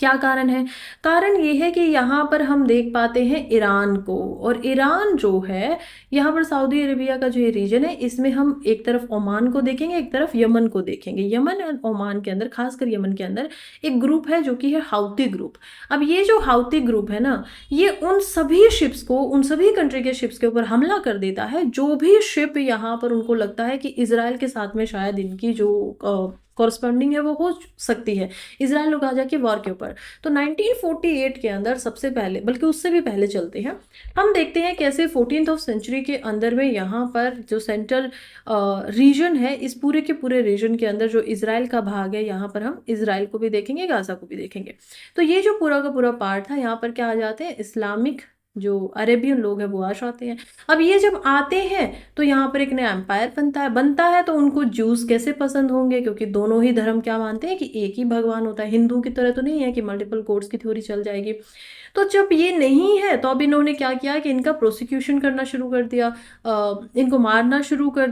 Speaker 1: क्या कारण है? कारण ये है कि यहाँ पर हम देख पाते हैं ईरान को, और ईरान जो है यहाँ पर सऊदी अरेबिया का जो ये रीजन है, इसमें हम एक तरफ ओमान को देखेंगे, एक तरफ यमन को देखेंगे। यमन और ओमान के अंदर, खासकर यमन के अंदर एक ग्रुप है जो कि है हाउती ग्रुप। अब ये जो हाउती ग्रुप है ना, ये उन सभी शिप्स को, उन सभी कंट्री के शिप्स के ऊपर हमला कर देता है। जो भी शिप यहाँ पर उनको लगता है कि इसराइल के साथ में शायद इनकी जो कॉरस्पॉन्डिंग है वो हो सकती है, इसराइल लोग आ जाके वॉर के ऊपर। तो 1948 के अंदर सबसे पहले, बल्कि उससे भी पहले चलते हैं, हम देखते हैं कैसे 14th सेंचुरी के अंदर में यहाँ पर जो सेंट्रल रीजन है, इस पूरे के पूरे रीजन के अंदर जो इसराइल का भाग है, यहाँ पर हम इसराइल को भी देखेंगे, गाजा को भी देखेंगे। तो ये जो पूरा का पूरा पार्ट था, यहाँ पर क्या आ जाते हैं, इस्लामिक जो अरेबियन लोग हैं वो आ जाते हैं। अब ये जब आते हैं तो यहाँ पर एक नया एम्पायर बनता है तो उनको जूस कैसे पसंद होंगे, क्योंकि दोनों ही धर्म क्या मानते हैं कि एक ही भगवान होता है। हिंदू की तरह तो नहीं है कि मल्टीपल गॉड्स की थ्योरी चल जाएगी। तो जब ये नहीं है तो अब इन्होंने क्या किया कि इनका प्रोसिक्यूशन करना शुरू कर दिया, इनको मारना शुरू कर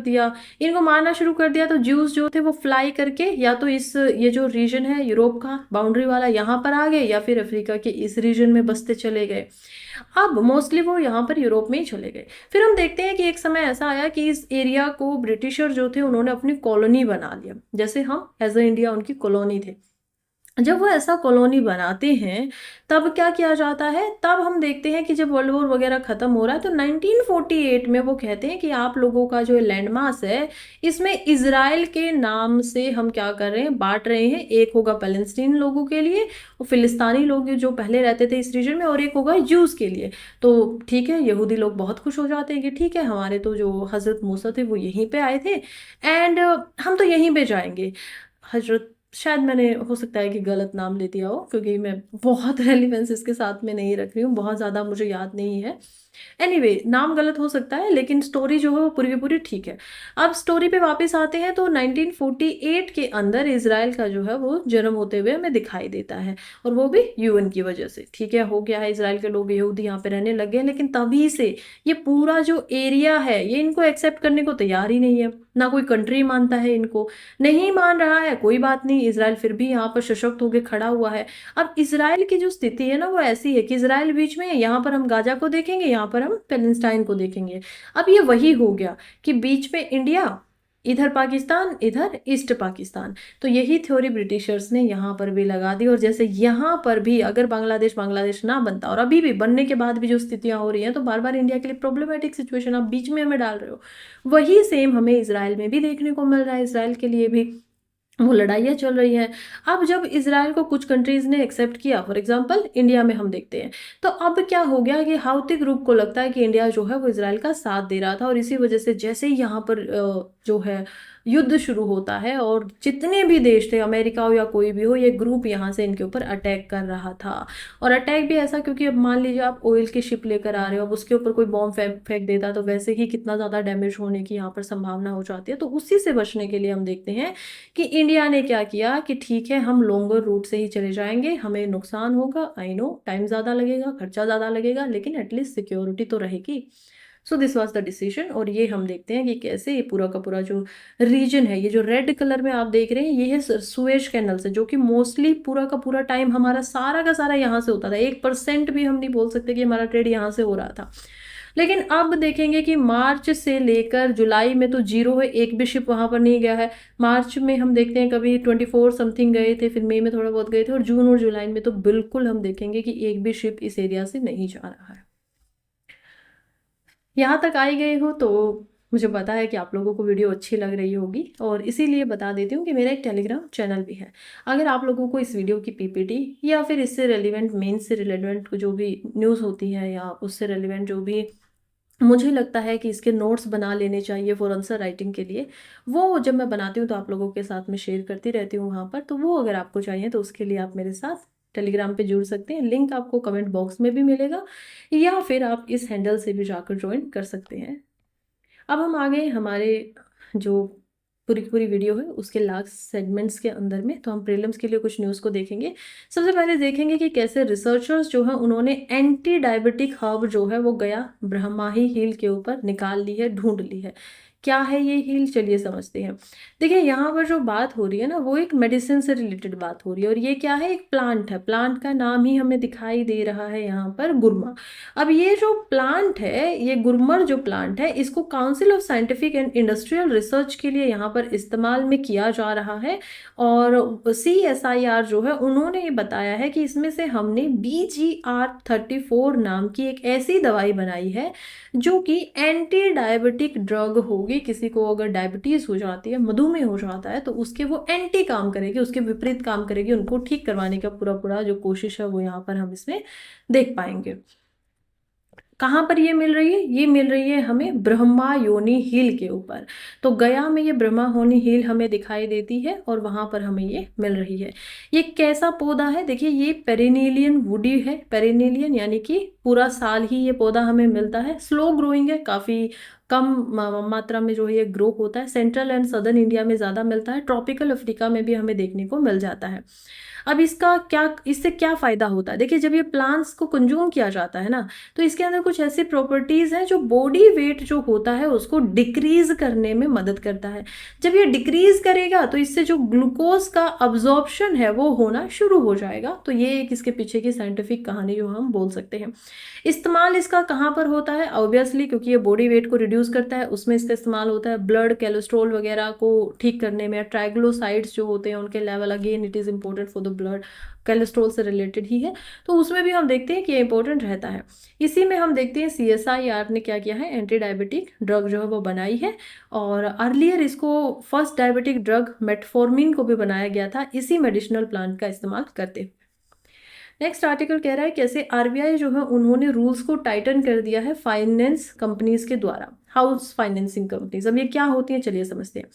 Speaker 1: दिया। तो ज्यूस जो थे वो फ्लाई करके या तो ये जो रीजन है यूरोप का बाउंड्री वाला यहाँ पर आ गए, या फिर अफ्रीका के इस रीजन में बसते चले गए। अब मोस्टली वो यहाँ पर यूरोप में ही चले गए। फिर हम देखते हैं कि एक समय ऐसा आया कि इस एरिया को ब्रिटिशर जो थे उन्होंने अपनी कॉलोनी बना लिया, जैसे हम एज अ इंडिया उनकी कॉलोनी थे। जब वो ऐसा कॉलोनी बनाते हैं तब क्या किया जाता है, तब हम देखते हैं कि जब वर्ल्ड वॉर वगैरह खत्म हो रहा है तो 1948 में वो कहते हैं कि आप लोगों का जो लैंड मास है इसमें इजराइल के नाम से हम क्या कर रहे हैं, बांट रहे हैं। एक होगा पैलेस्टीन लोगों के लिए, और फिलिस्तीनी लोग जो पहले रहते थे इस रीजन में, और एक होगा जूस के लिए। तो ठीक है, यहूदी लोग बहुत खुश हो जाते हैं कि ठीक है, हमारे तो जो हजरत मूसा थे वो यहीं पे आए थे एंड हम तो यहीं पे जाएंगे। हजरत, शायद मैंने, हो सकता है कि गलत नाम ले दिया हो, क्योंकि मैं बहुत रेलिवेंस इसके साथ में नहीं रख रही हूँ, बहुत ज़्यादा मुझे याद नहीं है। एनीवे नाम गलत हो सकता है, लेकिन स्टोरी जो है वो पूरी की पूरी ठीक है। अब स्टोरी पे वापस आते हैं तो 1948 के अंदर इसराइल का जो है वो जन्म होते हुए हमें दिखाई देता है, और वो भी यूएन की वजह से। ठीक है, हो गया है, इसराइल के लोग यहूदी यहाँ पे रहने लग गए, लेकिन तभी से ये पूरा जो एरिया है ये इनको एक्सेप्ट करने को तैयार ही नहीं है। ना कोई कंट्री मानता है इनको, नहीं मान रहा है, कोई बात नहीं, इसराइल फिर भी यहाँ पर सशक्त होकर खड़ा हुआ है। अब इसराइल की जो स्थिति है ना वो ऐसी है कि इसराइल बीच में है, यहाँ पर हम गाजा को देखेंगे, यहाँ पर हम पैलेस्टाइन को देखेंगे। अब ये वही हो गया कि बीच में इंडिया, इधर पाकिस्तान, इधर ईस्ट पाकिस्तान। तो यही थ्योरी ब्रिटिशर्स ने यहाँ पर भी लगा दी। और जैसे यहाँ पर भी अगर बांग्लादेश बांग्लादेश ना बनता, और अभी भी बनने के बाद भी जो स्थितियां हो रही हैं, तो बार बार इंडिया के लिए प्रॉब्लमेटिक सिचुएशन आप बीच में हमें डाल रहे हो। वही सेम हमें इसराइल में भी देखने को मिल रहा है। इसराइल के लिए भी वो लड़ाइयाँ चल रही हैं। अब जब इसराइल को कुछ कंट्रीज ने एक्सेप्ट किया, फॉर एग्जांपल इंडिया में हम देखते हैं, तो अब क्या हो गया कि हाउती ग्रुप को लगता है कि इंडिया जो है वो इसराइल का साथ दे रहा था, और इसी वजह से जैसे ही यहाँ पर जो है युद्ध शुरू होता है, और जितने भी देश थे, अमेरिका हो या कोई भी हो, ये ग्रुप यहाँ से इनके ऊपर अटैक कर रहा था। और अटैक भी ऐसा, क्योंकि अब मान लीजिए आप ऑयल की शिप लेकर आ रहे हो, अब उसके ऊपर कोई बॉम्ब फेंक देता तो वैसे ही कितना ज़्यादा डैमेज होने की यहाँ पर संभावना हो जाती है। तो उसी से बचने के लिए हम देखते हैं कि इंडिया ने क्या किया कि ठीक है, हम लॉन्गर रूट से ही चले जाएंगे, हमें नुकसान होगा, आई नो, टाइम ज़्यादा लगेगा, खर्चा ज़्यादा लगेगा, लेकिन एटलीस्ट सिक्योरिटी तो रहेगी। So this was the decision. और ये हम देखते हैं कि कैसे ये पूरा का पूरा जो रीजन है, ये जो रेड कलर में आप देख रहे हैं, ये है सुएज कैनल से, जो कि मोस्टली पूरा का पूरा टाइम हमारा सारा का सारा यहाँ से होता था। 1% भी हम नहीं बोल सकते कि हमारा ट्रेड यहाँ से हो रहा था। लेकिन अब देखेंगे कि मार्च से लेकर जुलाई में तो जीरो है, एक भी शिप वहां पर नहीं गया है। मार्च में हम देखते हैं कभी 24 समथिंग गए थे, फिर मई में थोड़ा बहुत गए थे, और जून और जुलाई में तो बिल्कुल हम देखेंगे कि एक भी शिप इस एरिया से नहीं जा रहा है। यहाँ तक आई गए हो तो मुझे पता है कि आप लोगों को वीडियो अच्छी लग रही होगी, और इसीलिए बता देती हूँ कि मेरा एक टेलीग्राम चैनल भी है। अगर आप लोगों को इस वीडियो की पीपीटी या फिर इससे रेलिवेंट, मेन से रिलेवेंट जो भी न्यूज़ होती है, या उससे रेलिवेंट जो भी मुझे लगता है कि इसके नोट्स बना लेने चाहिए फॉर आंसर राइटिंग के लिए, वो जब मैं बनाती हूँ तो आप लोगों के साथ में शेयर करती रहती हूँ वहाँ पर। तो वो अगर आपको चाहिए तो उसके लिए आप मेरे साथ टेलीग्राम पे जुड़ सकते हैं। लिंक आपको कमेंट बॉक्स में भी मिलेगा, या फिर आप इस हैंडल से भी जाकर ज्वाइन कर सकते हैं। अब हम आ गए हमारे जो पूरी की पूरी वीडियो है उसके लास्ट सेगमेंट्स के अंदर में। तो हम प्रीलिम्स के लिए कुछ न्यूज़ को देखेंगे। सबसे पहले देखेंगे कि कैसे रिसर्चर्स जो है उन्होंने एंटी डायबिटिक हर्ब जो है वो गया ब्रह्माही हिल के ऊपर निकाल ली है, ढूंढ ली है। क्या है ये हिल, चलिए समझते हैं। देखिए यहाँ पर जो बात हो रही है ना, वो एक मेडिसिन से रिलेटेड बात हो रही है। और ये क्या है, एक प्लांट है। प्लांट का नाम ही हमें दिखाई दे रहा है यहाँ पर, गुरमा। अब ये जो प्लांट है, ये गुरमर जो प्लांट है, इसको council of scientific and industrial research के लिए यहाँ पर इस्तेमाल में किया जा रहा है। और CSIR जो है उन्होंने ये बताया है कि इसमें से हमने BGR34 नाम की एक ऐसी दवाई बनाई है जो कि एंटी डायबिटिक ड्रग होगी। किसी को अगर डायबिटीज हो जाती है, मधुमेह हो जाता है, तो उसके वो एंटी काम करेगी, उसके विपरीत काम करेगी, उनको ठीक करवाने का पूरा पूरा जो कोशिश है वो यहाँ पर हम इसमें देख पाएंगे। कहाँ पर ये मिल रही है, ये मिल रही है हमें ब्रह्मा योनि हिल के ऊपर। तो गया में ये ब्रह्मा योनि हिल हमें दिखाई देती है, और वहां पर हमें ये मिल रही है। ये कैसा पौधा है, देखिए ये पेरिनेलियन वुडी है। पेरिनेलियन यानी कि पूरा साल ही ये पौधा हमें मिलता है। स्लो ग्रोइंग है, काफी कम मात्रा में जो है ये ग्रो होता है। सेंट्रल एंड सदर्न इंडिया में ज्यादा मिलता है, ट्रॉपिकल अफ्रीका में भी हमें देखने को मिल जाता है। अब इसका क्या, इससे क्या फायदा होता है, देखिए जब ये प्लांट्स को कंज्यूम किया जाता है ना, तो इसके अंदर कुछ ऐसी प्रॉपर्टीज हैं जो बॉडी वेट जो होता है उसको डिक्रीज करने में मदद करता है। जब ये डिक्रीज करेगा तो इससे जो ग्लूकोज का अब्जॉर्प्शन है वो होना शुरू हो जाएगा। तो ये एक इसके पीछे की साइंटिफिक कहानी जो हम बोल सकते हैं। इस्तेमाल इसका कहाँ पर होता है, ऑब्वियसली क्योंकि ये बॉडी वेट को रिड्यूस करता है, उसमें इसका इस्तेमाल होता है ब्लड कोलेस्ट्रॉल वगैरह को ठीक करने में। ट्राइग्लिसराइड्स जो होते हैं उनके level, again it is important for the blood, cholesterol से रिलेटेड ही है, तो उसमें भी हम देखते हैं कि ये इंपॉर्टेंट रहता है। इसी में हम देखते हैं CSIR ने क्या किया है, एंटी डायबिटिक ड्रग जो है वो बनाई है। और अर्लियर इसको फर्स्ट डायबिटिक ड्रग मेटफॉर्मिन को भी बनाया गया था इसी मेडिसिनल प्लांट का इस्तेमाल करते हुए। नेक्स्ट आर्टिकल कह रहा है कैसे RBI जो है उन्होंने रूल्स को टाइटन कर दिया है फाइनेंस कंपनीज के द्वारा, हाउस फाइनेंसिंग कंपनीज। अब ये क्या होती हैं, चलिए समझते हैं।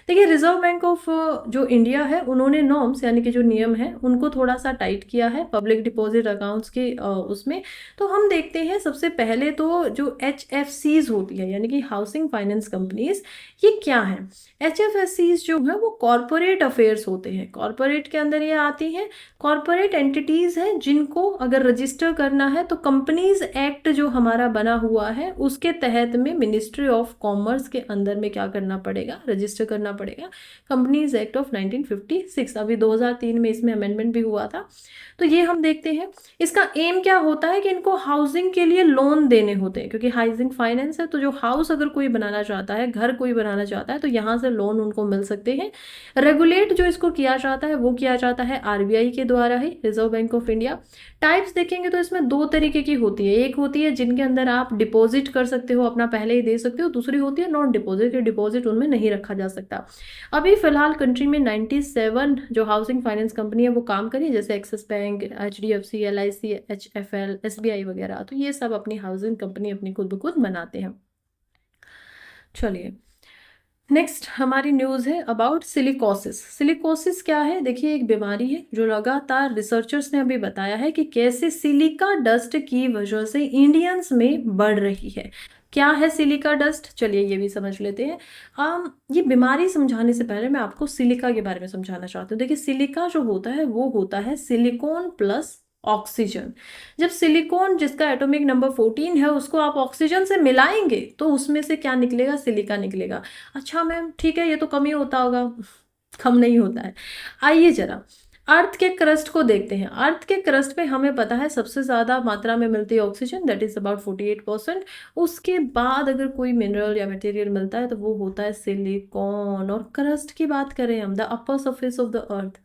Speaker 1: देखिए रिजर्व बैंक ऑफ जो इंडिया है उन्होंने नॉर्म्स यानी कि जो नियम है उनको थोड़ा सा टाइट किया है पब्लिक डिपॉजिट अकाउंट्स के उसमें। तो हम देखते हैं सबसे पहले तो जो HFCs होती है यानी कि हाउसिंग फाइनेंस कंपनीज, ये क्या है। HFCs जो है वो कॉरपोरेट अफेयर्स होते हैं। कॉरपोरेट के अंदर ये आती हैं, कॉरपोरेट एंटिटीज हैं जिनको अगर रजिस्टर करना है तो कंपनीज एक्ट जो हमारा बना हुआ है उसके तहत में मिनिस्ट्री मिनिस्ट्री ऑफ कॉमर्स के अंदर में क्या करना पड़ेगा, रजिस्टर करना पड़ेगा, कंपनीज एक्ट ऑफ 1956। अभी 2003 में इसमें अमेंडमेंट भी हुआ था। तो ये हम देखते हैं इसका एम क्या होता है कि इनको हाउसिंग के लिए लोन देने होते हैं, क्योंकि हाउसिंग फाइनेंस है। तो जो हाउस अगर कोई बनाना चाहता है, घर कोई बनाना चाहता है, तो यहाँ से लोन उनको मिल सकते हैं। रेगुलेट जो इसको किया जाता है वो किया जाता है आरबीआई के द्वारा ही, Reserve Bank of India. Types देखेंगे तो इसमें दो तरीके की होती है। एक होती है जिनके अंदर आप डिपॉजिट कर सकते हो, अपना पहले ही दे सकते हो। दूसरी होती है नॉन डिपॉजिट, के डिपॉजिट उनमें नहीं रखा जा सकता। अभी फिलहाल कंट्री में 97 जो हाउसिंग फाइनेंस कंपनी है वो काम करी है, जैसे axis bank, HDFC, LIC, HFL, SBI वगैरह। तो ये सब अपनी हाउसिंग कंपनी अपनी खुद ब खुद बनाते हैं। चलिए नेक्स्ट हमारी न्यूज़ है अबाउट सिलिकोसिस। सिलिकोसिस क्या है? देखिए एक बीमारी है जो लगातार रिसर्चर्स ने अभी बताया है कि कैसे सिलिका डस्ट की वजह से इंडियंस में बढ़ रही है। क्या है सिलिका डस्ट? चलिए ये भी समझ लेते हैं। ये बीमारी समझाने से पहले मैं आपको सिलिका के बारे में समझाना चाहती हूँ। देखिए सिलिका जो होता है वो होता है सिलिकॉन प्लस ऑक्सीजन। जब सिलिकॉन जिसका एटॉमिक नंबर 14 है उसको आप ऑक्सीजन से मिलाएंगे तो उसमें से क्या निकलेगा? सिलिका निकलेगा। अच्छा मैम ठीक है, ये तो कम ही होता होगा। कम नहीं होता है। आइए जरा अर्थ के क्रस्ट को देखते हैं। अर्थ के क्रस्ट पे हमें पता है सबसे ज़्यादा मात्रा में मिलती है ऑक्सीजन, दैट इज़ अबाउट 48%। उसके बाद अगर कोई मिनरल या मटेरियल मिलता है तो वो होता है सिलिकॉन। और क्रस्ट की बात करें हम, the upper surface of the earth,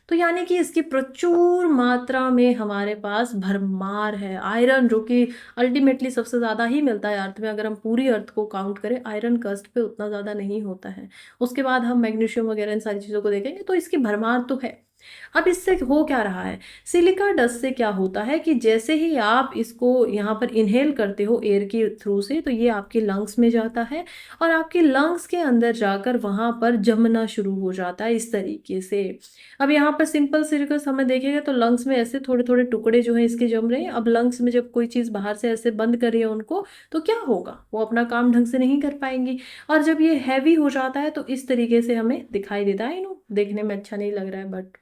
Speaker 1: तो यानी कि इसकी प्रचुर मात्रा में हमारे पास भरमार है। आयरन जो कि अल्टीमेटली सबसे ज़्यादा ही मिलता है अर्थ में, अगर हम पूरी अर्थ को काउंट करें आयरन क्रस्ट पे उतना ज़्यादा नहीं होता है। उसके बाद हम मैग्नीशियम वगैरह इन सारी चीज़ों को देखेंगे तो इसकी भरमार तो है। अब इससे हो क्या रहा है? सिलिका डस्ट से क्या होता है कि जैसे ही आप इसको यहाँ पर इनहेल करते हो एयर के थ्रू से, तो ये आपके लंग्स में जाता है और आपके लंग्स के अंदर जाकर वहाँ पर जमना शुरू हो जाता है इस तरीके से। अब यहाँ पर सिंपल सिरिकस हमें देखेंगे तो लंग्स में ऐसे थोड़े थोड़े टुकड़े जो हैं इसके जम रहे हैं। अब लंग्स में जब कोई चीज़ बाहर से ऐसे बंद कर रही है उनको, तो क्या होगा? वो अपना काम ढंग से नहीं कर पाएंगी। और जब ये हैवी हो जाता है तो इस तरीके से हमें दिखाई देता है। देखने में अच्छा नहीं लग रहा है, बट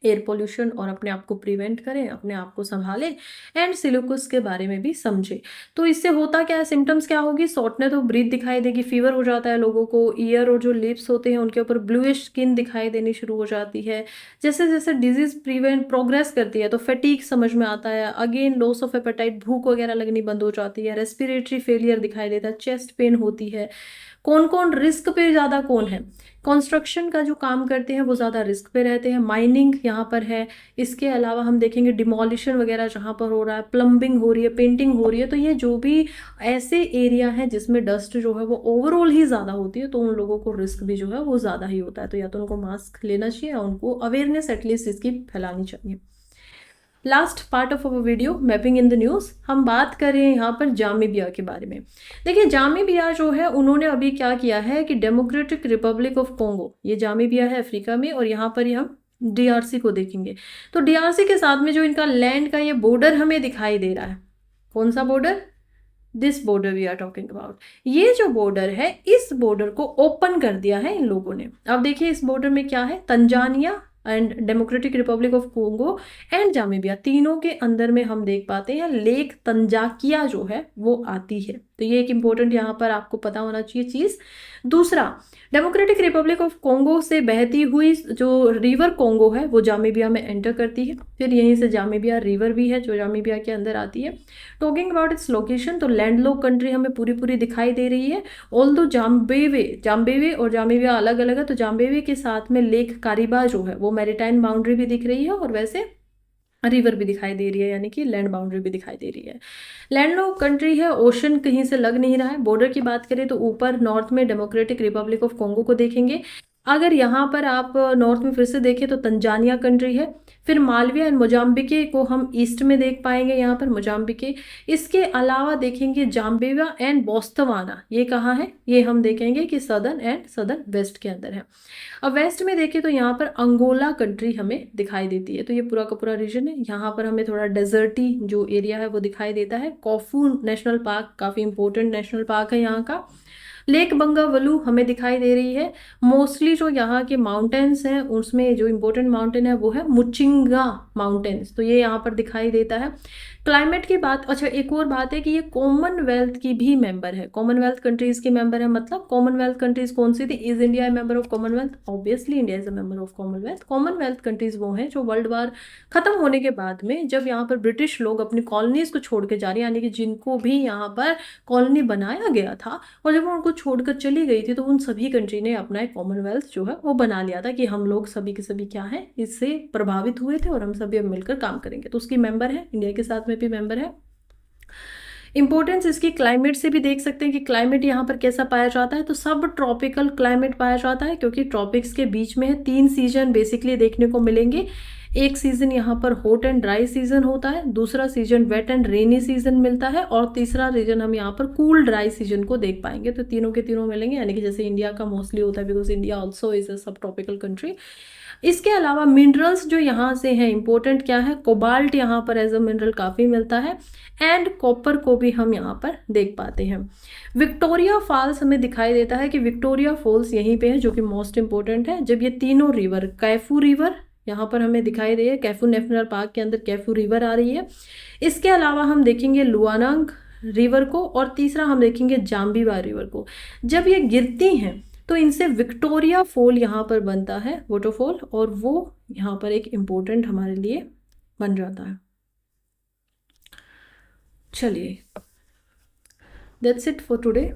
Speaker 1: एयर पोल्यूशन और अपने आप को प्रिवेंट करें, अपने आप को संभालें एंड सिलिकोसिस के बारे में भी समझें। तो इससे होता क्या है, सिम्टम्स क्या होगी? शॉर्टनेस ऑफ ब्रीथ दिखाई देगी, फीवर हो जाता है लोगों को, ईयर और जो लिप्स होते हैं उनके ऊपर ब्लूइश स्किन दिखाई देनी शुरू हो जाती है। जैसे जैसे डिजीज प्रोग्रेस करती है तो फैटीग समझ में आता है, अगेन लॉस ऑफ एपेटाइट, भूख वगैरह लगनी बंद हो जाती है, रेस्पिरेटरी फेलियर दिखाई देता है, चेस्ट पेन होती है। कौन कौन रिस्क पे ज़्यादा कौन है? कंस्ट्रक्शन का जो काम करते हैं वो ज़्यादा रिस्क पे रहते हैं, माइनिंग यहाँ पर है। इसके अलावा हम देखेंगे डिमोलिशन वगैरह जहाँ पर हो रहा है, प्लम्बिंग हो रही है, पेंटिंग हो रही है। तो ये जो भी ऐसे एरिया हैं जिसमें डस्ट जो है वो ओवरऑल ही ज़्यादा होती है, तो उन लोगों को रिस्क भी जो है वो ज़्यादा ही होता है। तो या तो उनको मास्क लेना चाहिए या उनको अवेयरनेस एटलीस्ट इसकी फैलानी चाहिए। Last part of our video mapping in the news, हम बात करें यहाँ पर जामीबिया के बारे में। देखिए जामीबिया जो है उन्होंने अभी क्या किया है कि डेमोक्रेटिक रिपब्लिक ऑफ कोंगो, ये जामीबिया है अफ्रीका में, और यहाँ पर ही हम DRC को देखेंगे। तो DRC के साथ में जो इनका लैंड का ये बॉर्डर हमें दिखाई दे रहा है, कौन सा border? This border we are talking about. ये जो बॉर्डर है इस बॉर्डर को ओपन कर दिया है इन लोगों ने। अब देखिए इस बॉर्डर में क्या है, Tanzania and Democratic Republic of Congo and Zambia, तीनों के अंदर में हम देख पाते हैं लेक तंजाकिया जो है वो आती है। तो ये एक इम्पोर्टेंट यहाँ पर आपको पता होना चाहिए चीज़। दूसरा, डेमोक्रेटिक रिपब्लिक ऑफ कोंगो से बहती हुई जो रिवर कोंगो है वो जामीबिया में एंटर करती है। फिर यहीं से जामीबिया रिवर भी है जो जामीबिया के अंदर आती है। टॉकिंग अबाउट इट्स लोकेशन, तो लैंडलॉक कंट्री हमें पूरी पूरी दिखाई दे रही है। ऑल्दो जाम्बेवे और जामीबिया अलग अलग है, तो जाम्बेवे के साथ में लेक कारिबा जो है वो मैरीटाइम बाउंड्री भी दिख रही है और वैसे रिवर भी दिखाई दे रही है, यानी कि लैंड बाउंड्री भी दिखाई दे रही है। लैंडलॉक कंट्री है, ओशन कहीं से लग नहीं रहा है। बॉर्डर की बात करें तो ऊपर नॉर्थ में डेमोक्रेटिक रिपब्लिक ऑफ कोंगो को देखेंगे। अगर यहाँ पर आप नॉर्थ में फिर से देखें तो तंजानिया कंट्री है। फिर मालविया एंड मोजाम्बिके को हम ईस्ट में देख पाएंगे, यहाँ पर मोजाम्बिके। इसके अलावा देखेंगे जाम्बिया एंड बोत्सवाना, ये कहाँ है? ये हम देखेंगे कि सदर्न एंड सदर्न वेस्ट के अंदर है। अब वेस्ट में देखें तो यहाँ पर अंगोला कंट्री हमें दिखाई देती है। तो ये पूरा का पूरा रीजन है। यहाँ पर हमें थोड़ा डेजर्टी जो एरिया है वो दिखाई देता है। कॉफू नेशनल पार्क काफ़ी इंपॉर्टेंट नेशनल पार्क है यहाँ का। लेक बंगावलू हमें दिखाई दे रही है। मोस्टली जो यहाँ के माउंटेन्स हैं उसमें जो इम्पोर्टेंट माउंटेन है वो है मुचिंगा माउंटेन्स, तो ये यहाँ पर दिखाई देता है। क्लाइमेट की बात, अच्छा एक और बात है कि ये कॉमनवेल्थ की भी मेंबर है, कॉमनवेल्थ कंट्रीज की मेंबर है। मतलब कॉमनवेल्थ कंट्रीज कौन सी थी? Is India A member of Commonwealth? Obviously India is a member of Commonwealth. Commonwealth countries वो हैं जो वर्ल्ड वार खत्म होने के बाद में जब यहाँ पर ब्रिटिश लोग अपनी कॉलोनीज को छोड़ के जा रहे हैं, यानी कि जिनको भी यहाँ पर कॉलोनी बनाया गया था, और जब वो उनको छोड़कर चली गई थी तो उन सभी कंट्री ने अपना एक कॉमनवेल्थ जो है वो बना लिया था कि हम लोग सभी के सभी क्या है, इससे प्रभावित हुए थे और हम सभी अब मिलकर काम करेंगे। तो उसकी मेंबर है, इंडिया के साथ में भी मेंबर है। इंपॉर्टेंस इसकी क्लाइमेट से भी देख सकते हैं कि क्लाइमेट यहाँ पर कैसा पाया जाता है, तो सब ट्रॉपिकल क्लाइमेट पाया जाता है, क्योंकि ट्रॉपिक्स के बीच में है। 3 सीजन बेसिकली देखने को मिलेंगे। एक सीजन यहाँ पर हॉट एंड ड्राई सीजन होता है, दूसरा season wet and rainy season मिलता है, और तीसरा रीजन हम यहाँ पर कूल ड्राई सीजन को देख पाएंगे। तो तीनों के तीनों मिलेंगे, यानी कि जैसे इंडिया का मोस्टली होता है, because India also is a सब ट्रॉपिकल कंट्री। इसके अलावा मिनरल्स जो यहाँ से हैं इंपॉर्टेंट क्या है, कोबाल्ट यहाँ पर एज अ मिनरल काफ़ी मिलता है, एंड कॉपर को भी हम यहाँ पर देख पाते हैं। विक्टोरिया फॉल्स हमें दिखाई देता है कि विक्टोरिया फॉल्स यहीं पे है, जो कि मोस्ट इंपॉर्टेंट है। जब ये तीनों रिवर, कैफू रिवर यहाँ पर हमें दिखाई दे, कैफू नेशनल पार्क के अंदर कैफू रिवर आ रही है। इसके अलावा हम देखेंगे लुआनांग रिवर को, और तीसरा हम देखेंगे जाम्बीवा रिवर को। जब ये गिरती हैं तो इनसे विक्टोरिया फॉल यहाँ पर बनता है, वाटरफॉल, और वो यहाँ पर एक इम्पोर्टेंट हमारे लिए बन जाता है। चलिए, that's it for today.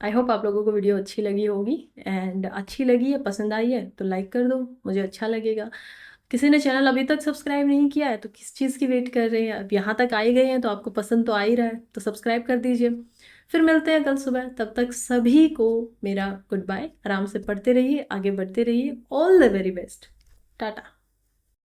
Speaker 1: I hope आप लोगों को वीडियो अच्छी लगी होगी, एंड अच्छी लगी है, पसंद आई है तो लाइक कर दो, मुझे अच्छा लगेगा। किसी ने चैनल अभी तक सब्सक्राइब नहीं किया है तो किस चीज़ की वेट कर रहे हैं? अब यहाँ तक आई गए हैं तो आपको पसंद तो आ ही रहा है, तो सब्सक्राइब कर दीजिए। फिर मिलते हैं कल सुबह, तब तक सभी को मेरा गुड बाय। आराम से पढ़ते रहिए, आगे बढ़ते रहिए। All the very best. Tata.